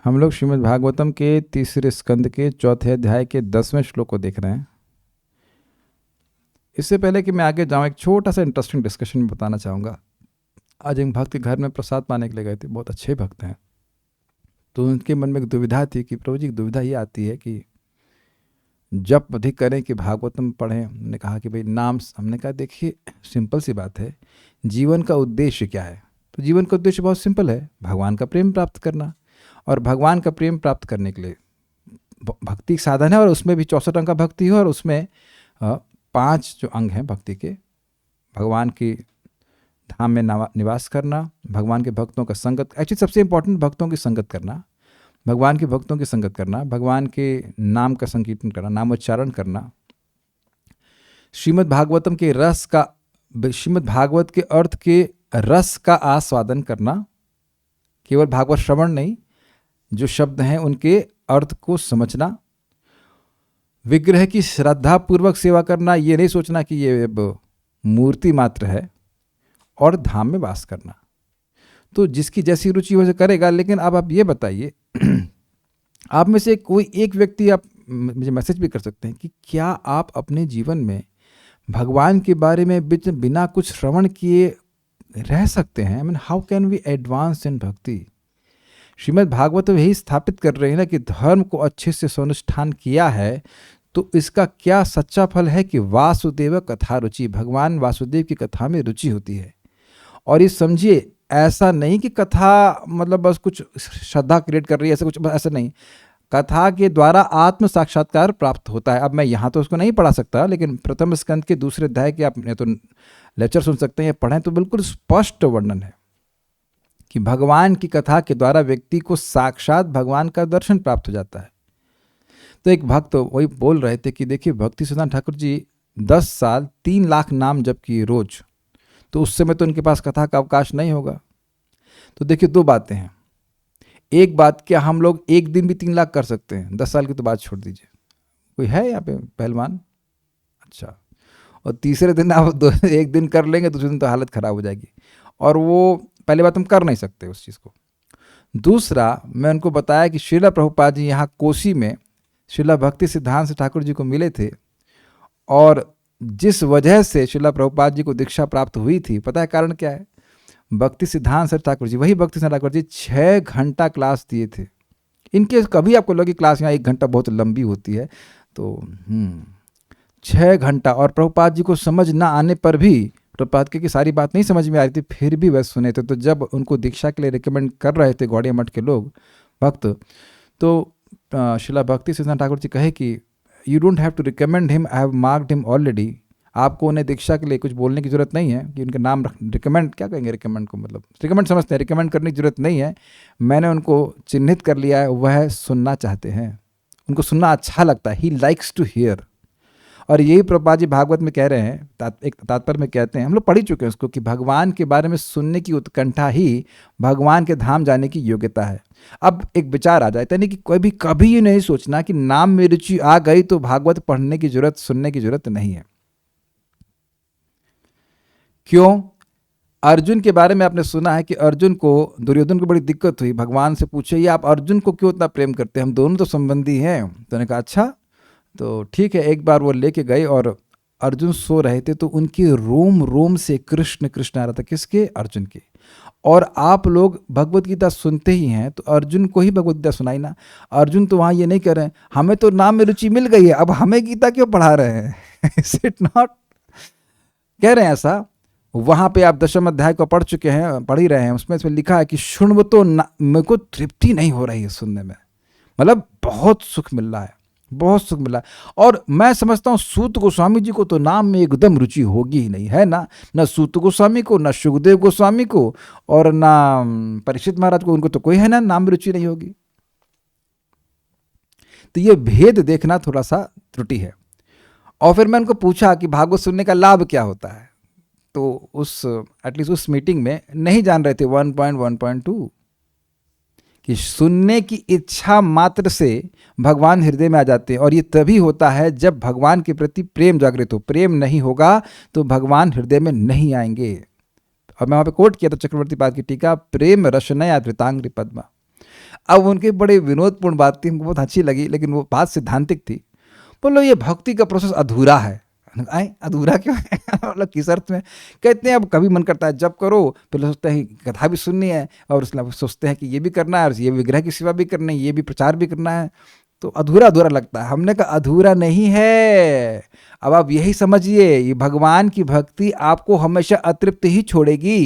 हम लोग श्रीमद् भागवतम के तीसरे स्कंद के चौथे अध्याय के 10वें श्लोक को देख रहे हैं। इससे पहले कि मैं आगे जाऊं, एक छोटा सा इंटरेस्टिंग डिस्कशन में बताना चाहूँगा। आज एक भक्त के घर में प्रसाद पाने के लिए गए थे, बहुत अच्छे भक्त हैं। तो उनके मन में एक दुविधा थी कि प्रभु जी, दुविधा ये आती है कि जप अधिक करें कि भागवतम पढ़ें। हमने कहा कि भाई नाम, हमने कहा देखिए सिंपल सी बात है, जीवन का उद्देश्य क्या है? तो जीवन का उद्देश्य बहुत सिंपल है, भगवान का प्रेम प्राप्त करना। और भगवान का प्रेम प्राप्त करने के लिए भक्ति एक साधन है, और उसमें भी 64 अंग का भक्ति है, और उसमें 5 जो अंग हैं भक्ति के, भगवान की धाम में निवास करना, भगवान के भक्तों का संगत, एक्चुअली सबसे इंपॉर्टेंट भक्तों की संगत करना, भगवान के भक्तों की संगत करना, भगवान के नाम का संकीर्तन करना, नामोच्चारण करना, श्रीमद् भागवतम के रस का, श्रीमद् भागवत के अर्थ के रस का आस्वादन करना, केवल भागवत श्रवण नहीं, जो शब्द हैं उनके अर्थ को समझना, विग्रह की श्रद्धा पूर्वक सेवा करना, ये नहीं सोचना कि ये मूर्ति मात्र है, और धाम में वास करना। तो जिसकी जैसी रुचि हो से करेगा। लेकिन अब आप ये बताइए, आप में से कोई एक व्यक्ति, आप मुझे मैसेज भी कर सकते हैं कि क्या आप अपने जीवन में भगवान के बारे में बिना कुछ श्रवण किए रह सकते हैं? I mean, how can we advance in bhakti? Shrimad Bhagavat यही स्थापित कर रहे हैं ना कि धर्म को अच्छे से अनुष्ठान किया है तो इसका क्या सच्चा फल है कि वासुदेव कथा रुचि, भगवान वासुदेव की कथा में रुचि होती है। और ये समझिए, ऐसा नहीं कि कथा मतलब बस कुछ श्रद्धा क्रिएट कर रही है, ऐसा कुछ, ऐसा नहीं। कथा के द्वारा आत्म साक्षात्कार प्राप्त होता है। अब मैं यहाँ तो उसको नहीं पढ़ा सकता, लेकिन प्रथम स्कंद के दूसरे अध्याय के आप तो लेक्चर सुन सकते हैं, पढ़ें तो बिल्कुल स्पष्ट वर्णन है कि भगवान की कथा के द्वारा व्यक्ति को साक्षात भगवान का दर्शन प्राप्त हो जाता है। तो एक भक्त वही बोल रहे थे कि देखिए, भक्ति सिद्धांत ठाकुर जी 10 साल 3 लाख नाम जप किए रोज, तो उस समय तो उनके पास कथा का अवकाश नहीं होगा। तो देखिए, 2 बातें हैं। एक बात, क्या हम लोग एक दिन भी 3 लाख कर सकते हैं? 10 साल की तो बात छोड़ दीजिए, कोई है यहाँ पे पहलवान? अच्छा। और तीसरे दिन आप एक दिन कर लेंगे, दूसरे दिन तो हालत खराब हो जाएगी। और वो पहली बात, हम कर नहीं सकते उस चीज़ को। दूसरा, मैं उनको बताया कि श्रीला प्रभुपाद जी यहाँ कोसी में श्रीला भक्ति सिद्धांत ठाकुर जी को मिले थे, और जिस वजह से श्रीला प्रभुपाद जी को दीक्षा प्राप्त हुई थी, पता है कारण क्या है? भक्ति सिद्धांत ठाकुर जी, वही भक्ति सिद्धांत ठाकुर जी 6 घंटा क्लास दिए थे। इनके कभी आपको लगे क्लास यहाँ 1 घंटा बहुत लंबी होती है, तो 6 घंटा। और प्रभुपाद जी को समझ ना आने पर भी, प्रभुपाद की सारी बात नहीं समझ में आ रही थी, फिर भी वह सुने थे। तो जब उनको दीक्षा के लिए रिकमेंड कर रहे थे गौड़िया मठ के लोग भक्त, तो श्रीला भक्ति सिद्धांत ठाकुर जी कहे कि you don't have to recommend him, I have marked him already. आपको उन्हें दीक्षा के लिए कुछ बोलने की जरूरत नहीं है कि उनका नाम रिकमेंड, क्या कहेंगे रिकमेंड को, मतलब रिकमेंड समझते हैं, रिकमेंड करने की जरूरत नहीं है। मैंने उनको चिन्हित कर लिया है, वह सुनना चाहते हैं, उनको सुनना अच्छा लगता है, ही लाइक्स टू हियर। और यही प्रभुपाद जी भागवत में कह रहे हैं, एक तात्पर्य में कहते हैं, हम लोग पढ़ ही चुके हैं उसको, कि भगवान के बारे में सुनने की उत्कंठा ही भगवान के धाम जाने की योग्यता है। अब एक विचार आ जाता है, यानी कि कोई भी कभी ये नहीं सोचना कि नाम में रुचि आ गई तो भागवत पढ़ने की जरूरत, सुनने की जरूरत नहीं है। क्यों? अर्जुन के बारे में आपने सुना है कि अर्जुन को, दुर्योधन को बड़ी दिक्कत हुई, भगवान से पूछे ये आप अर्जुन को क्यों इतना प्रेम करते हैं, हम दोनों तो संबंधी हैं। तो उन्होंने कहा अच्छा, तो ठीक है। एक बार वो लेके गए और अर्जुन सो रहे थे, तो उनके रोम रोम से कृष्ण कृष्ण आ रहा था। किसके? अर्जुन के। और आप लोग भगवत गीता सुनते ही हैं, तो अर्जुन को ही भगवत गीता सुनाई ना। अर्जुन तो वहाँ ये नहीं कह रहे हैं हमें तो नाम में रुचि मिल गई है, अब हमें गीता क्यों पढ़ा रहे हैं? इज इट नॉट कह रहे हैं ऐसा? वहाँ पे आप 10वें अध्याय को पढ़ चुके हैं, पढ़ ही रहे हैं, उसमें लिखा है कि सुन तो मेरे को तृप्ति नहीं हो रही है सुनने में, मतलब बहुत सुख मिल रहा है, बहुत सुख मिला। और मैं समझता हूँ सूत गोस्वामी जी को तो नाम में एकदम रुचि होगी ही नहीं, है ना? न सूत गोस्वामी को, न सुखदेव गोस्वामी को, और ना परीक्षित महाराज को, उनको तो कोई है ना नाम में रुचि नहीं होगी। तो ये भेद देखना थोड़ा सा त्रुटि है। और फिर मैं उनको पूछा कि भागवत सुनने का लाभ क्या होता है, तो उस एटलीस्ट उस मीटिंग में नहीं जान रहे थे 1.1.2 कि सुनने की इच्छा मात्र से भगवान हृदय में आ जाते हैं। और ये तभी होता है जब भगवान के प्रति प्रेम जागृत हो। प्रेम नहीं होगा तो भगवान हृदय में नहीं आएंगे। और मैं वहाँ पे कोट किया था चक्रवर्ती पाद की टीका, प्रेम रशनया धृतांग्रि पद्मा। अब उनके बड़े विनोदपूर्ण बात थी, हमको बहुत अच्छी लगी, लेकिन वो बात सिद्धांतिक थी। बोलो ये भक्ति का प्रोसेस अधूरा है। आए अधूरा क्यों है? मतलब किस अर्थ में? कहते हैं अब कभी मन करता है जब करो, फिर सोचते हैं कथा भी सुननी है, और उसके सोचते हैं कि ये भी करना है, और ये विग्रह की सेवा भी करनी है, ये भी प्रचार भी करना है, तो अधूरा अधूरा लगता है। हमने कहा अधूरा नहीं है। अब आप यही समझिए, ये भगवान की भक्ति आपको हमेशा अतृप्त ही छोड़ेगी,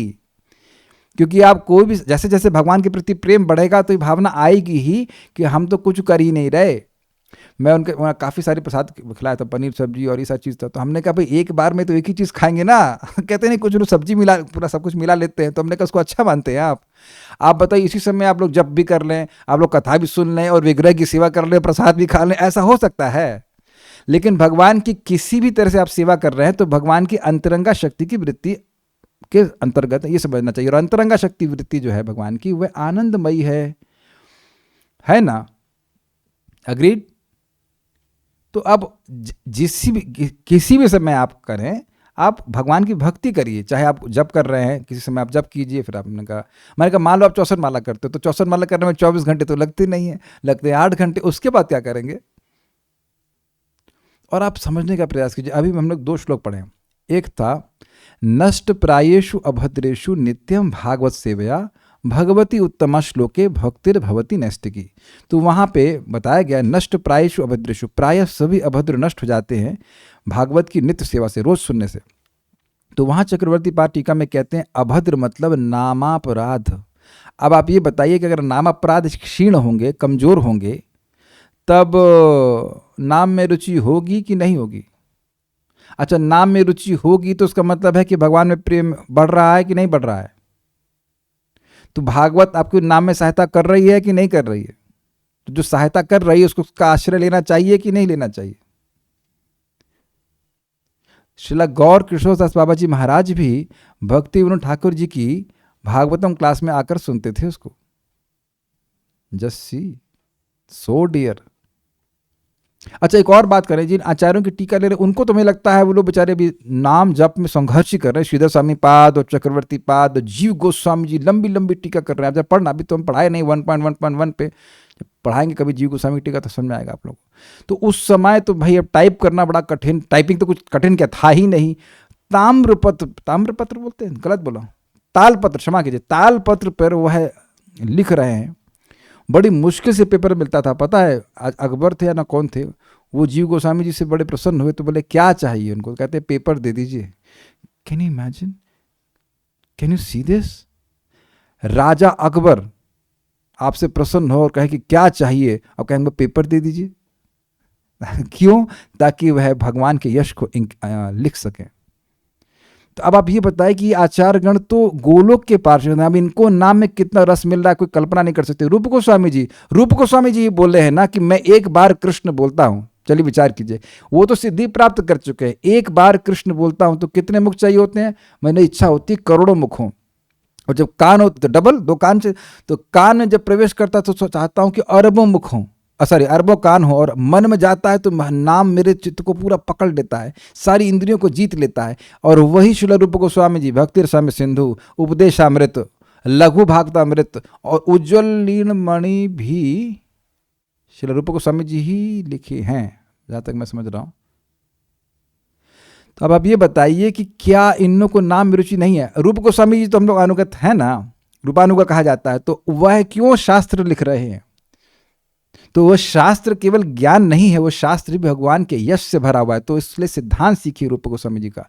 क्योंकि आप कोई भी जैसे जैसे भगवान के प्रति प्रेम बढ़ेगा तो ये भावना आएगी ही कि हम तो कुछ कर ही नहीं रहे। मैं उनके वहाँ काफ़ी सारे प्रसाद खिलाया था, पनीर सब्जी और ये सारी चीज़ था, तो हमने कहा भाई एक बार में तो एक ही चीज़ खाएंगे ना। कहते नहीं कुछ लोग सब्जी मिला, पूरा सब कुछ मिला लेते हैं, तो हमने कहा उसको अच्छा मानते हैं आप बताइए इसी समय आप लोग जप भी कर लें, आप लोग कथा भी सुन लें और विग्रह की सेवा कर लें, प्रसाद भी खा लें, ऐसा हो सकता है? लेकिन भगवान की किसी भी तरह से आप सेवा कर रहे हैं तो भगवान की अंतरंगा शक्ति की वृत्ति के अंतर्गत ये समझना चाहिए। और अंतरंगा शक्ति वृत्ति जो है भगवान की, वह आनंदमयी है ना? अग्रीड? तो अब किसी भी समय आप करें, आप भगवान की भक्ति करिए, चाहे आप जप कर रहे हैं, किसी समय आप जप कीजिए। फिर आपने कहा, मैंने कहा मान लो आप 64 माला करते हो, तो 64 माला करने में 24 घंटे तो लगते नहीं है, लगते हैं 8 घंटे। उसके बाद क्या करेंगे? और आप समझने का प्रयास कीजिए। अभी हम लोग 2 श्लोक पढ़े। एक था नष्ट प्रायेषु अभद्रेषु नित्यम भागवत सेवया भगवती उत्तमा श्लोके भक्तिर भवती नैष्टिकी। तो वहाँ पे बताया गया नष्ट प्रायेषु अभद्रेषु, प्रायः सभी अभद्र नष्ट हो जाते हैं भागवत की नित्य सेवा से, रोज सुनने से। तो वहाँ चक्रवर्ती पाठ टीका में कहते हैं अभद्र मतलब नामापराध। अब आप ये बताइए कि अगर नामापराध क्षीण होंगे, कमजोर होंगे, तब नाम में रुचि होगी कि नहीं होगी? अच्छा, नाम में रुचि होगी तो उसका मतलब है कि भगवान में प्रेम बढ़ रहा है कि नहीं बढ़ रहा है? तो भागवत आपके नाम में सहायता कर रही है कि नहीं कर रही है? तो जो सहायता कर रही है उसको उसका आश्रय लेना चाहिए कि नहीं लेना चाहिए? श्रीला गौर कृष्णदास बाबा जी महाराज भी भक्ति विनोद ठाकुर जी की भागवतम क्लास में आकर सुनते थे उसको। Just see, so dear. अच्छा, एक और बात करें, जिन आचार्यों की टीका ले रहे उनको तो मुझे लगता है वो लोग बेचारे अभी नाम जप में संघर्ष ही कर रहे हैं। श्रीधर स्वामी पाद और चक्रवर्ती पाद और जीव गोस्वामी जी लंबी लंबी टीका कर रहे हैं। जब पढ़ना, अभी तो हम पढ़ाए नहीं 1.1.1 पे, जब पढ़ाएंगे कभी जीव गोस्वामी की टीका तो समझ में आएगा आप लोग को। तो उस समय तो भाई अब टाइप करना बड़ा कठिन, टाइपिंग तो कुछ कठिन क्या था ही नहीं। ताम्रपत्र बोलते हैं, गलत बोला, तालपत्र, क्षमा कीजिए, तालपत्र पर वह लिख रहे हैं। बड़ी मुश्किल से पेपर मिलता था, पता है? अकबर थे या ना कौन थे, वो जीव गोस्वामी जी से बड़े प्रसन्न हुए, तो बोले क्या चाहिए उनको? कहते पेपर दे दीजिए। Can you imagine, can you see this? राजा अकबर आपसे प्रसन्न हो और कहे कि क्या चाहिए, अब कहेंगे पेपर दे दीजिए। क्यों? ताकि वह भगवान के यश को लिख सकें। तो अब आप ये बताएं कि आचार्यगण तो गोलोक के पार्षद हैं, अब इनको नाम में कितना रस मिल रहा है कोई कल्पना नहीं कर सकते। रूप गोस्वामी जी बोले हैं ना कि मैं एक बार कृष्ण बोलता हूं। चलिए विचार कीजिए, वो तो सिद्धि प्राप्त कर चुके हैं। एक बार कृष्ण बोलता हूं तो कितने मुख चाहिए होते हैं? मैंने इच्छा होती करोड़ों मुख हों, और जब कान हो तो डबल, 2 कान से, तो कान में जब प्रवेश करता तो चाहता हूं कि अरबों मुख हों, अरबों कान हो, और मन में जाता है तो नाम मेरे चित्त को पूरा पकड़ लेता है, सारी इंद्रियों को जीत लेता है। और वही श्रील रूप गोस्वामी जी भक्ति रसामृत सिंधु, उपदेशामृत, लघु भागवतामृत और उज्ज्वल लीलमणि भी श्रील रूप गोस्वामी जी ही लिखे हैं, जहां तक मैं समझ रहा हूं। तो अब आप ये बताइए कि क्या इन लोगों को नाम में रुचि नहीं है? रूप गोस्वामी जी तो हम लोग अनुगत है ना, रूपानुगत कहा जाता है, तो वह क्यों शास्त्र लिख रहे हैं? तो वह शास्त्र केवल ज्ञान नहीं है, वो शास्त्र भी भगवान के यश से भरा हुआ है। तो इसलिए सिद्धांत सीखिए रूप गोस्वामी जी का,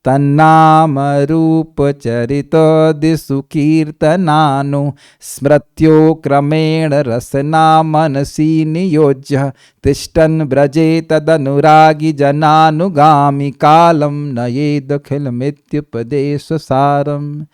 तन्नाम रूप चरित दिसु कीर्तनानु स्मृत्यो क्रमेण रसना मनसी नियोज्य तिष्ठन् ब्रजे तदनुरागी जनानुगामी कालम नयेद खिलमित्युपदेश सारम।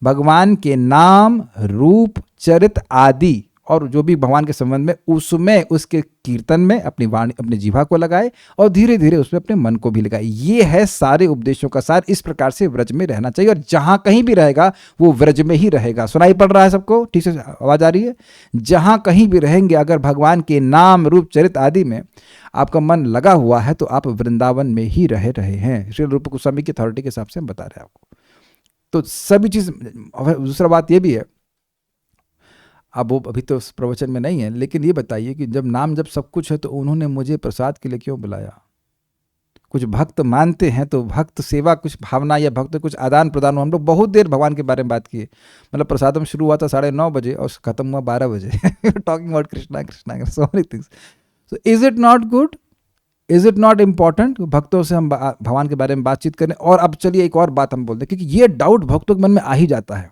भगवान के नाम, रूप, चरित आदि और जो भी भगवान के संबंध में, उसमें उसके कीर्तन में अपनी वाणी, अपनी जीवा को लगाए और धीरे धीरे उसमें अपने मन को भी लगाए। ये है सारे उपदेशों का सार। इस प्रकार से व्रज में रहना चाहिए, और जहां कहीं भी रहेगा वो व्रज में ही रहेगा। सुनाई पड़ रहा है सबको? ठीक से आवाज आ रही है? जहां कहीं भी रहेंगे, अगर भगवान के नाम, रूप, चरित आदि में आपका मन लगा हुआ है तो आप वृंदावन में ही रहे हैं। श्री रूप गोस्वामी की अथॉरिटी के हिसाब से हम बता रहे हैं आपको। तो सभी चीज। दूसरा बात यह भी है, अब वो अभी तो उस प्रवचन में नहीं है, लेकिन ये बताइए कि जब नाम जब सब कुछ है तो उन्होंने मुझे प्रसाद के लिए क्यों बुलाया? कुछ भक्त मानते हैं तो भक्त सेवा कुछ भावना या भक्त कुछ आदान प्रदान। हम लोग बहुत देर भगवान के बारे में बात किए, मतलब प्रसादम शुरू हुआ था 9:30 बजे और खत्म हुआ 12 बजे। Talking about Krishna Krishna, so many things. So is it not good, is it not important भक्तों से हम भगवान के बारे में बातचीत करें? और अब चलिए एक और बात हम बोलते हैं, क्योंकि ये डाउट भक्तों के मन में आ ही जाता है,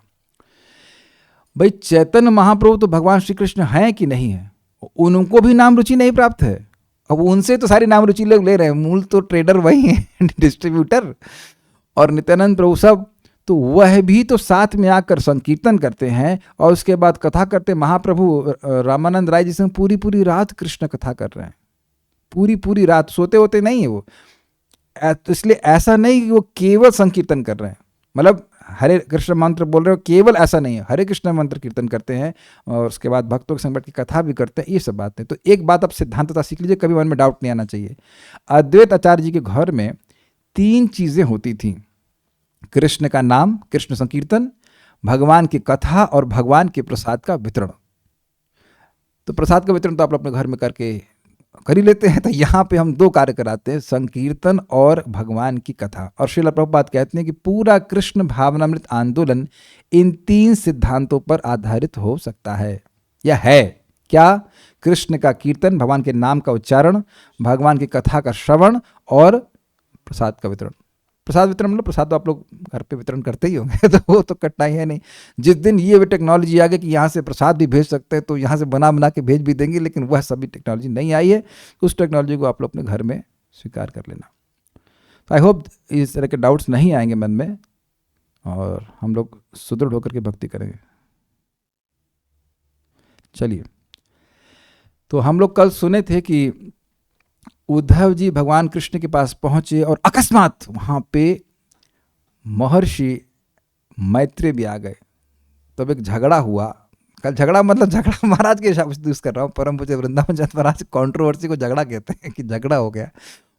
भाई चैतन्य महाप्रभु तो भगवान श्री कृष्ण हैं कि नहीं है? उनको भी नाम रुचि नहीं प्राप्त है। अब उनसे तो सारी नाम रुचि लोग ले रहे हैं, मूल तो ट्रेडर वही है, डिस्ट्रीब्यूटर। और नित्यानंद प्रभु सब, तो वह भी तो साथ में आकर संकीर्तन करते हैं और उसके बाद कथा करते हैं। महाप्रभु रामानंद राय जी से पूरी पूरी रात कृष्ण कथा कर रहे हैं, पूरी पूरी रात, सोते होते नहीं है वो। तो इसलिए ऐसा नहीं कि वो केवल संकीर्तन कर रहे हैं, मतलब हरे कृष्ण मंत्र बोल रहे हो, केवल ऐसा नहीं है, हरे कृष्ण मंत्र कीर्तन करते हैं और उसके बाद भक्तों के संग बैठ की कथा भी करते हैं, ये सब बातें। तो एक बात आप सिद्धांतता सीख लीजिए, कभी मन में डाउट नहीं आना चाहिए। अद्वैत आचार्य जी के घर में 3 चीजें होती थी, कृष्ण का नाम, कृष्ण संकीर्तन, भगवान की कथा और भगवान के प्रसाद का वितरण। तो प्रसाद का वितरण तो आप अपने घर में करके कर ही लेते हैं, तो यहाँ पे हम 2 कार्य कराते हैं, संकीर्तन और भगवान की कथा। और श्रील प्रभुपाद कहते हैं कि पूरा कृष्ण भावनामृत आंदोलन इन 3 सिद्धांतों पर आधारित हो सकता है या है। क्या? कृष्ण का कीर्तन, भगवान के नाम का उच्चारण, भगवान की कथा का श्रवण और प्रसाद का वितरण। प्रसाद वितरण मतलब प्रसाद तो आप लोग घर पे वितरण करते ही होंगे, तो वो तो कठिनाई है नहीं। जिस दिन ये टेक्नोलॉजी आ गई कि यहाँ से प्रसाद भी भेज सकते हैं, तो यहाँ से बना बना के भेज भी देंगे, लेकिन वह सभी टेक्नोलॉजी नहीं आई है। उस टेक्नोलॉजी को आप लोग अपने घर में स्वीकार कर लेना। तो आई होप इस तरह के डाउट्स नहीं आएंगे मन में और हम लोग सुदृढ़ होकर के भक्ति करेंगे। चलिए, तो हम लोग कल सुने थे कि उद्धव जी भगवान कृष्ण के पास पहुंचे और अकस्मात वहां पे महर्षि मैत्रेय भी आ गए। तब एक झगड़ा हुआ। कल झगड़ा मतलब झगड़ा महाराज के शब्द यूज कर रहा हूँ, परम पूज्य वृंदावन चंद्र महाराज कंट्रोवर्सी को झगड़ा कहते हैं, कि झगड़ा हो गया,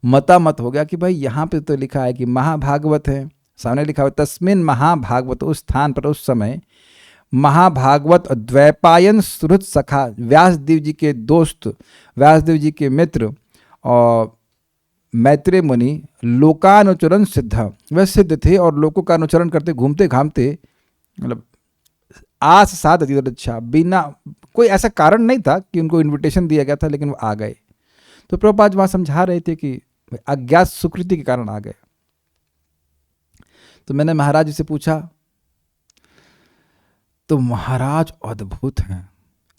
मतामत हो गया कि भाई यहाँ पे तो लिखा है कि महाभागवत है, सामने लिखा हुआ तस्मिन महाभागवत, उस स्थान पर उस समय महाभागवत द्वैपायन सुहृद सखा, व्यासदेव जी के दोस्त, व्यासदेव जी के मित्र और मैत्रेय मुनि लोकानुचरण सिद्ध, वह सिद्ध थे और लोगों का अनुचरण करते घूमते घामते, मतलब आस साध अच्छा, बिना कोई ऐसा कारण नहीं था कि उनको इनविटेशन दिया गया था, लेकिन वो आ गए। तो प्रभुपाद वहाँ समझा रहे थे कि अज्ञात सुकृति के कारण आ गए। तो मैंने महाराज जी से पूछा, तो महाराज अद्भुत हैं।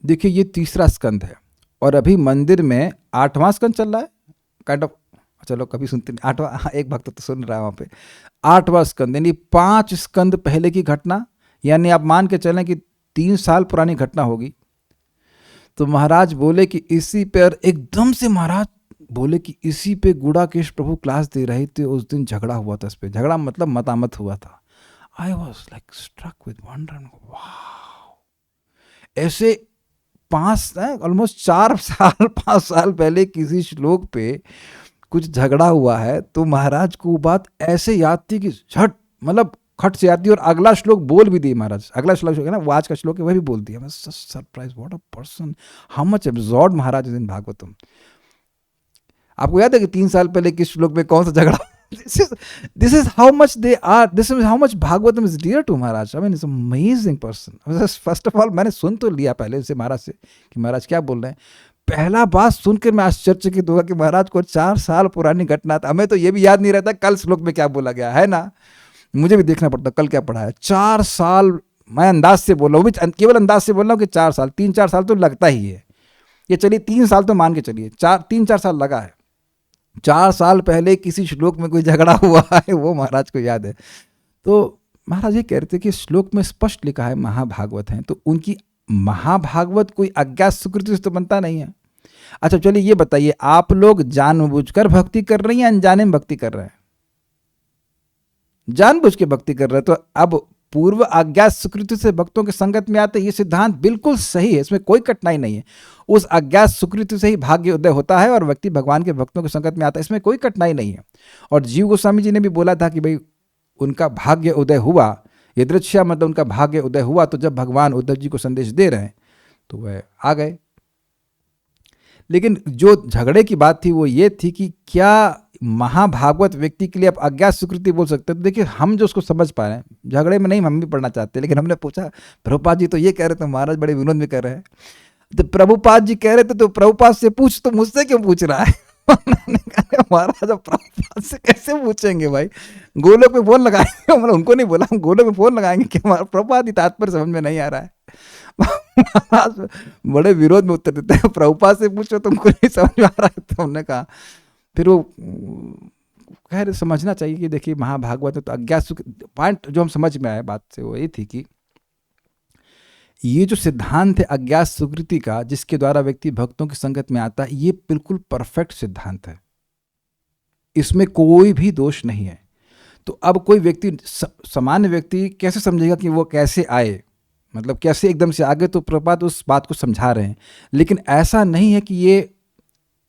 देखिए ये 3रा स्कंद है और अभी मंदिर में 8वां स्कंद चल रहा है, काइंड ऑफ। चलो कभी सुनते नहीं, 8वां, एक भक्त तो सुन रहा है वहाँ पे, 8वां स्कंद, यानी 5 स्कंद पहले की घटना, यानी आप मान के चलें कि 3 साल पुरानी घटना होगी। तो महाराज बोले कि इसी पर एकदम से महाराज बोले कि इसी पे गुड़ाकेश प्रभु क्लास दे रहे थे, उस दिन झगड़ा हुआ था। इस पे झगड़ा मतलब मतामत हुआ था। I was like struck with wonder, वाह, ऐसे 5 ऑलमोस्ट 4 साल 5 साल पहले किसी श्लोक पे कुछ झगड़ा हुआ है, तो महाराज को बात ऐसे याद थी कि झट मतलब खट से याद थी, और अगला श्लोक बोल भी दिए महाराज। अगला श्लोक है ना, वो आज का श्लोक है, वह भी बोल दिया। मैं surprise, what a person, how much absorbed Maharaj in Bhagavatam. आपको याद है कि 3 साल पहले किस श्लोक में कौन सा झगड़ा? This is how much they are, this is how much Bhagavatam is dear to Maharaj. I mean, it's an amazing person. First of all, मैंने सुन तो लिया पहले से महाराज से कि महाराज क्या बोल रहे हैं। पहला बात सुन के मैं आश्चर्यचकित हुआ कि महाराज को 4 साल पुरानी घटना था। हमें तो ये भी याद नहीं रहता कल श्लोक में क्या बोला गया है ना, मुझे भी देखना पड़ता कल क्या पढ़ा है। 4 साल मैं अंदाज से बोल रहा हूँ, भी केवल अंदाज से बोल रहा हूँ कि 4 साल, 3-4 साल तो लगता ही है। ये चलिए 3 साल तो मान के चलिए, 3-4 साल लगा है। 4 साल पहले किसी श्लोक में कोई झगड़ा हुआ है, वो महाराज को याद है। तो महाराज ये कह रहे थे कि श्लोक में स्पष्ट लिखा है महाभागवत है, तो उनकी महाभागवत कोई अज्ञात सुकृति से तो बनता नहीं है। अच्छा चलिए ये बताइए, आप लोग जानबूझकर भक्ति कर रहे हैं या अनजाने में भक्ति कर रहे हैं? जानबूझ के भक्ति कर रहे हैं। तो अब पूर्व अज्ञात सुकृति से भक्तों के संगत में आते, ये सिद्धांत बिल्कुल सही है, इसमें कोई कठिनाई नहीं है। उस अज्ञात सुकृति से ही भाग्य उदय होता है और व्यक्ति भगवान के भक्तों के संगत में आता है, इसमें कोई कठिनाई नहीं है। और जीव गोस्वामी जी ने भी बोला था कि भाई उनका भाग्य उदय हुआ, यदृच्छा मतलब उनका भाग्य उदय हुआ, तो जब भगवान उद्धव जी को संदेश दे रहे हैं तो वह आ गए। लेकिन जो झगड़े की बात थी वो ये थी कि क्या महाभागवत व्यक्ति के लिए आप अज्ञात स्वीकृति बोल सकते हैं? तो देखिए, हम जो उसको समझ पा रहे हैं, झगड़े में नहीं हम भी पढ़ना चाहते, लेकिन हमने पूछा प्रभुपाद जी तो ये कह रहे थे, महाराज बड़े विनोद में कह रहे हैं। तो प्रभुपाद जी कह रहे थे तो प्रभुपाद से पूछ, तो मुझसे क्यों पूछ रहा है? मैंने कहा महाराज अब प्रभुपाद से कैसे पूछेंगे भाई, गोलोक में फोन लगाएंगे। मतलब उनको नहीं बोला, हम गोलोक में फोन लगाएंगे कि हमारा प्रभुपाद ही तात्पर्य समझ में नहीं आ रहा है। बड़े विरोध में उत्तर देते हैं, प्रभुपाद से पूछो तुमको नहीं समझ में आ रहा है। तो हमने कहा, फिर वो खैर समझना चाहिए कि देखिए महाभागवत तो अज्ञात पॉइंट जो हम समझ में आया बात से वो ये थी कि ये जो सिद्धांत है अज्ञात स्वीकृति का, जिसके द्वारा व्यक्ति भक्तों की संगत में आता है, ये बिल्कुल परफेक्ट सिद्धांत है, इसमें कोई भी दोष नहीं है। तो अब कोई व्यक्ति, सामान्य व्यक्ति कैसे समझेगा कि वो कैसे आए, मतलब कैसे एकदम से आगे? तो प्रभुपाद उस बात को समझा रहे हैं, लेकिन ऐसा नहीं है कि ये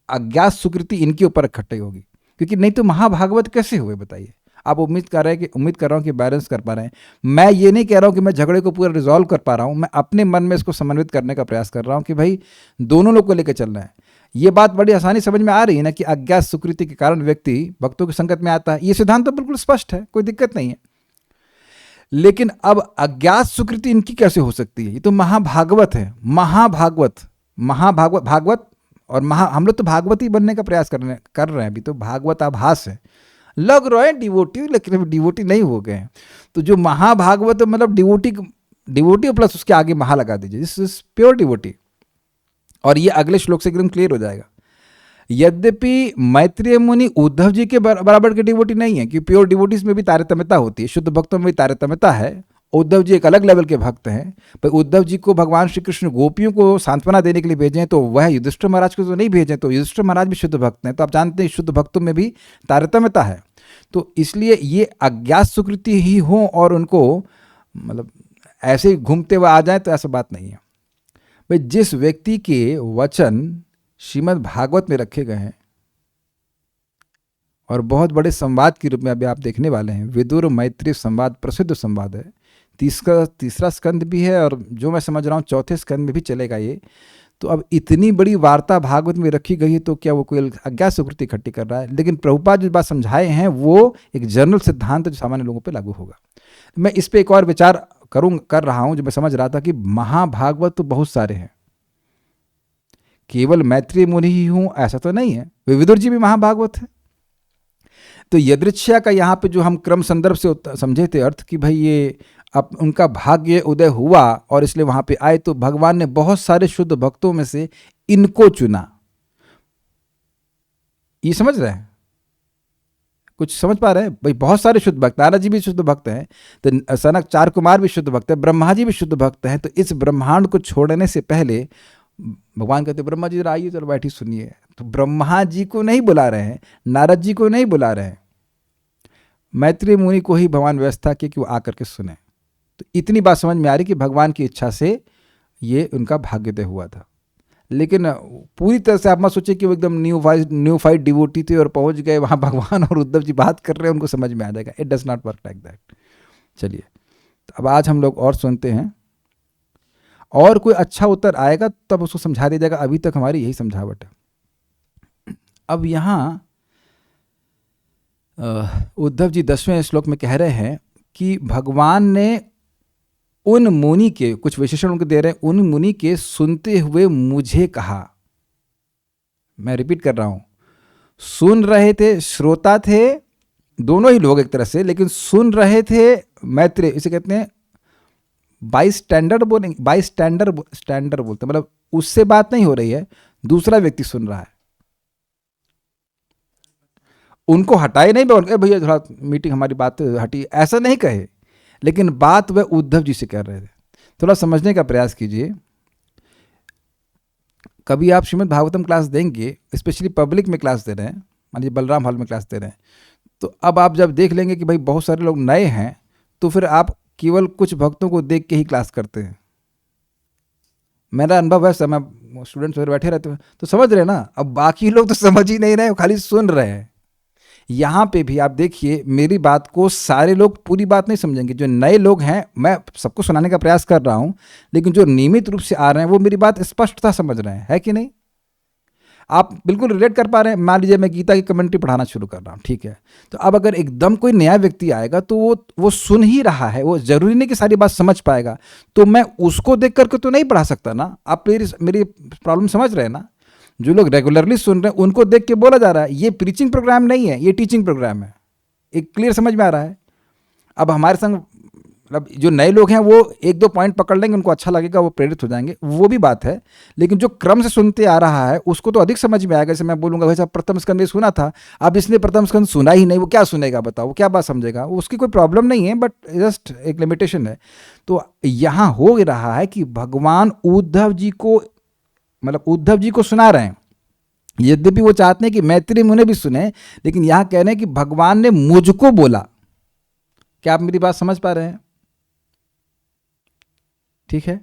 अज्ञात स्वीकृति इनके ऊपर इकट्ठी होगी, क्योंकि नहीं तो महाभागवत कैसे हुए बताइए? आप उम्मीद कर रहा हूँ कि बैलेंस कर पा रहे हैं। मैं ये नहीं कह रहा हूँ कि मैं झगड़े को पूरा रिजॉल्व कर पा रहा हूँ, मैं अपने मन में इसको समन्वित करने का प्रयास कर रहा हूँ कि भाई दोनों लोग को लेकर चलना है। ये बात बड़ी आसानी समझ में आ रही है ना कि अज्ञात स्वीकृति के कारण व्यक्ति भक्तों की संगत में आता है, ये सिद्धांत तो बिल्कुल स्पष्ट है, कोई दिक्कत नहीं है। लेकिन अब अज्ञात स्वीकृति इनकी कैसे हो सकती है? ये तो महाभागवत है, भागवत और हम लोग तो भागवती बनने का प्रयास कर रहे हैं। अभी तो भागवत आभास है, लग रहा है डिवोटी, लेकिन अभी डिवोटी नहीं हो गए हैं। तो जो महाभागवत मतलब डिवोटी प्लस उसके आगे महा लगा दीजिए, दिस इज प्योर डिवोटी। और ये अगले श्लोक से एकदम क्लियर हो जाएगा। यद्यपि मैत्रेय मुनि उद्धव जी के बराबर के डिवोटी नहीं है, कि प्योर डिवोटीज में भी तारतम्यता होती है, शुद्ध भक्तों में भी तारतम्यता है। उद्धव जी एक अलग लेवल के भक्त हैं, पर उद्धव जी को भगवान श्री कृष्ण गोपियों को सांत्वना देने के लिए भेजें, तो वह युधिष्ठिर महाराज को तो नहीं भेजें, तो युधिष्ठिर महाराज भी शुद्ध भक्त हैं। तो आप जानते हैं शुद्ध भक्तों में भी तारतम्यता है। तो इसलिए ये अज्ञात स्वीकृति ही हो और उनको मतलब ऐसे ही घूमते हुए आ जाए, तो ऐसा बात नहीं है भाई। जिस व्यक्ति के वचन श्रीमद् भागवत में रखे गए हैं और बहुत बड़े संवाद के रूप में अभी आप देखने वाले हैं, विदुर मैत्री संवाद प्रसिद्ध संवाद है, तीसरा स्कंद भी है और जो मैं समझ रहा हूँ चौथे स्कंद में भी चलेगा ये। तो अब इतनी बड़ी वार्ता भागवत में रखी गई है, तो क्या वो कोई अज्ञात स्वीकृति इकट्ठी कर रहा है? लेकिन प्रभुपाद जो बात समझाए हैं वो एक जनरल सिद्धांत जो सामान्य लोगों पे लागू होगा। मैं इस पे एक और विचार कर रहा हूँ, जो मैं समझ रहा था कि महाभागवत तो बहुत सारे हैं, केवल मैत्रेय मुनि ही हूँ ऐसा तो नहीं है, विदुर जी भी महाभागवत है। तो यदृच्छा का यहाँ पे जो हम क्रम संदर्भ से समझे थे अर्थ कि भाई ये अब उनका भाग्य उदय हुआ और इसलिए वहां पे आए, तो भगवान ने बहुत सारे शुद्ध भक्तों में से इनको चुना। ये समझ रहे हैं? कुछ समझ पा रहे हैं भाई? बहुत सारे शुद्ध भक्त, नारद जी भी शुद्ध भक्त हैं, तो सनक चार कुमार भी शुद्ध भक्त है, ब्रह्मा जी भी शुद्ध भक्त हैं। तो इस ब्रह्मांड को छोड़ने से पहले भगवान कहते ब्रह्मा जी आइए, चलो बैठी सुनिए। तो ब्रह्मा जी को नहीं बुला रहे हैं, नारद जी को नहीं बुला रहे हैं, मैत्रेय मुनि को ही भगवान व्यवस्था की कि वो आकर के सुने। तो इतनी बात समझ में आ रही कि भगवान की इच्छा से ये उनका भाग्योदय हुआ था। लेकिन पूरी तरह से आप मत सोचिए कि वो एकदम न्यूफाइड डिवोटी थे और पहुंच गए वहाँ भगवान और उद्धव जी बात कर रहे हैं उनको समझ में आ जाएगा। It does not work like that. चलिए, तो अब आज हम लोग और सुनते हैं, और कोई अच्छा उत्तर आएगा तब उसको समझा दिया जाएगा। अभी तक हमारी यही समझावट है। अब यहाँ उद्धव जी 10वें श्लोक में कह रहे हैं कि भगवान ने उन मुनि के, कुछ विशेषण उनको दे रहे हैं, उन मुनि के सुनते हुए मुझे कहा। मैं रिपीट कर रहा हूं, सुन रहे थे, श्रोता थे, दोनों ही लोग एक तरह से, लेकिन सुन रहे थे मैत्रेय, इसे कहते हैं बाईस्टैंडर बोलेंगे, बाईस्टैंडर बोलते, मतलब उससे बात नहीं हो रही है, दूसरा व्यक्ति सुन रहा है। उनको हटाए नहीं, बोल भैया थोड़ा मीटिंग हमारी बात हटी, ऐसा नहीं कहे, लेकिन बात वह उद्धव जी से कर रहे थे। थोड़ा समझने का प्रयास कीजिए। कभी आप श्रीमद् भागवतम क्लास देंगे, स्पेशली पब्लिक में क्लास दे रहे हैं, मान लीजिए बलराम हॉल में क्लास दे रहे हैं, तो अब आप जब देख लेंगे कि भाई बहुत सारे लोग नए हैं, तो फिर आप केवल कुछ भक्तों को देख के ही क्लास करते हैं। मेरा अनुभव है, समय स्टूडेंट्स बैठे रहते हैं तो समझ रहे हैं ना। अब बाकी लोग तो समझ ही नहीं रहे, खाली सुन रहे हैं। यहाँ पे भी आप देखिए, मेरी बात को सारे लोग पूरी बात नहीं समझेंगे। जो नए लोग हैं, मैं सबको सुनाने का प्रयास कर रहा हूँ, लेकिन जो नियमित रूप से आ रहे हैं वो मेरी बात स्पष्टता समझ रहे हैं, है कि नहीं? आप बिल्कुल रिलेट कर पा रहे हैं। मान लीजिए मैं गीता की कमेंट्री पढ़ाना शुरू कर रहा हूँ, ठीक है, तो अब अगर एकदम कोई नया व्यक्ति आएगा तो वो सुन ही रहा है, वो जरूरी नहीं कि सारी बात समझ पाएगा, तो मैं उसको देख करके तो नहीं पढ़ा सकता ना। आप मेरी प्रॉब्लम समझ रहे हैं ना? जो लोग रेगुलरली सुन रहे हैं उनको देख के बोला जा रहा है, ये प्रीचिंग प्रोग्राम नहीं है, ये टीचिंग प्रोग्राम है। एक क्लियर समझ में आ रहा है? अब हमारे संग मतलब जो नए लोग हैं वो एक दो पॉइंट पकड़ लेंगे, उनको अच्छा लगेगा, वो प्रेरित हो जाएंगे, वो भी बात है। लेकिन जो क्रम से सुनते आ रहा है उसको तो अधिक समझ में आएगा। जैसे मैं बोलूँगा भाई साहब प्रथम स्कंद ये सुना था, अब इसने प्रथम स्कंद सुना ही नहीं, वो क्या सुनेगा बताओ, वो क्या बात समझेगा? उसकी कोई प्रॉब्लम नहीं है, बट जस्ट एक लिमिटेशन है। तो यहाँ हो रहा है कि भगवान उद्धव जी को, मतलब उद्धव जी को सुना रहे हैं, यद्यपि वो चाहते हैं कि मैत्री मुनि भी सुने, लेकिन यहाँ कह रहे हैं कि भगवान ने मुझको बोला। क्या आप मेरी बात समझ पा रहे हैं? ठीक है,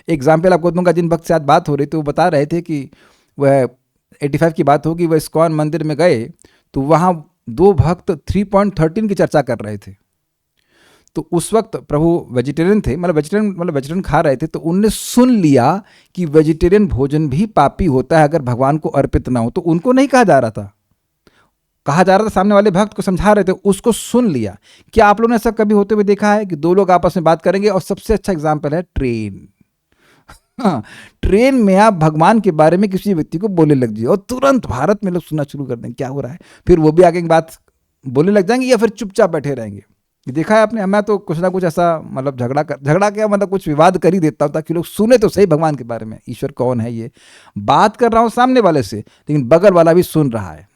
एग्जाम्पल आपको दूंगा। जिन भक्त से आज बात हो रही थी वो बता रहे थे कि वह 85 की बात होगी, वह इस्कॉन मंदिर में गए तो वहाँ दो भक्त 3.13 की चर्चा कर रहे थे। तो उस वक्त प्रभु वेजिटेरियन थे, मतलब वेजिटेरियन खा रहे थे, तो उनने सुन लिया कि वेजिटेरियन भोजन भी पापी होता है अगर भगवान को अर्पित ना हो। तो उनको नहीं कहा जा रहा था, कहा जा रहा था सामने वाले भक्त को समझा रहे थे, उसको सुन लिया। क्या आप लोगों ने ऐसा कभी होते हुए देखा है कि दो लोग आपस में बात करेंगे? और सबसे अच्छा एग्जाम्पल है ट्रेन। हाँ, ट्रेन में आप भगवान के बारे में किसी व्यक्ति को बोलने लग जाइए और तुरंत भारत में लोग सुनना शुरू कर देंगे क्या हो रहा है, फिर वो भी आगे बात बोलने लग जाएंगे या फिर चुपचाप बैठे रहेंगे। देखा है आपने? मैं तो कुछ ना कुछ ऐसा मतलब झगड़ा क्या मतलब कुछ विवाद कर ही देता हूँ ताकि लोग सुने तो सही भगवान के बारे में, ईश्वर कौन है, ये बात कर रहा हूँ सामने वाले से, लेकिन बगल वाला भी सुन रहा है।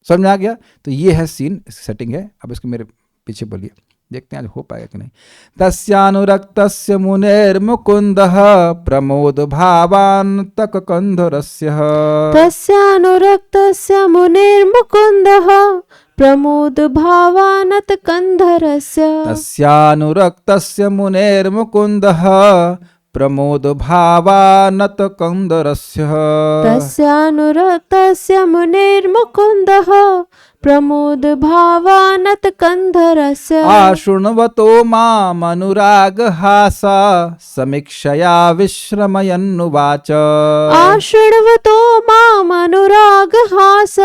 समझ में आ गया? तो ये है सीन, सेटिंग है। अब इसको मेरे पीछे बोलिए, देखते हैं आज हो पाएगा कि नहीं। तस्यानुरक्तस्य मुनेर्मुकुन्दः प्रमोद भावान्तक कंधरस्य। तस्यानुरक्तस्य मुनिर्मुकुन्दः प्रमोद भावानत कंधरस्य। तस्यानुरक्तस्य मुनेर्मुकुन्दः प्रमोद भावानत कंधरस्य। तस्यानुरक्तस्य मुनिर्मुकुन्दः प्रमोद भावानत कंधरस्य। आशृण्वतो मामनुरागहासा समीक्षया विश्रमयन्नुवाच। आशृण्वतो मामनुरागहास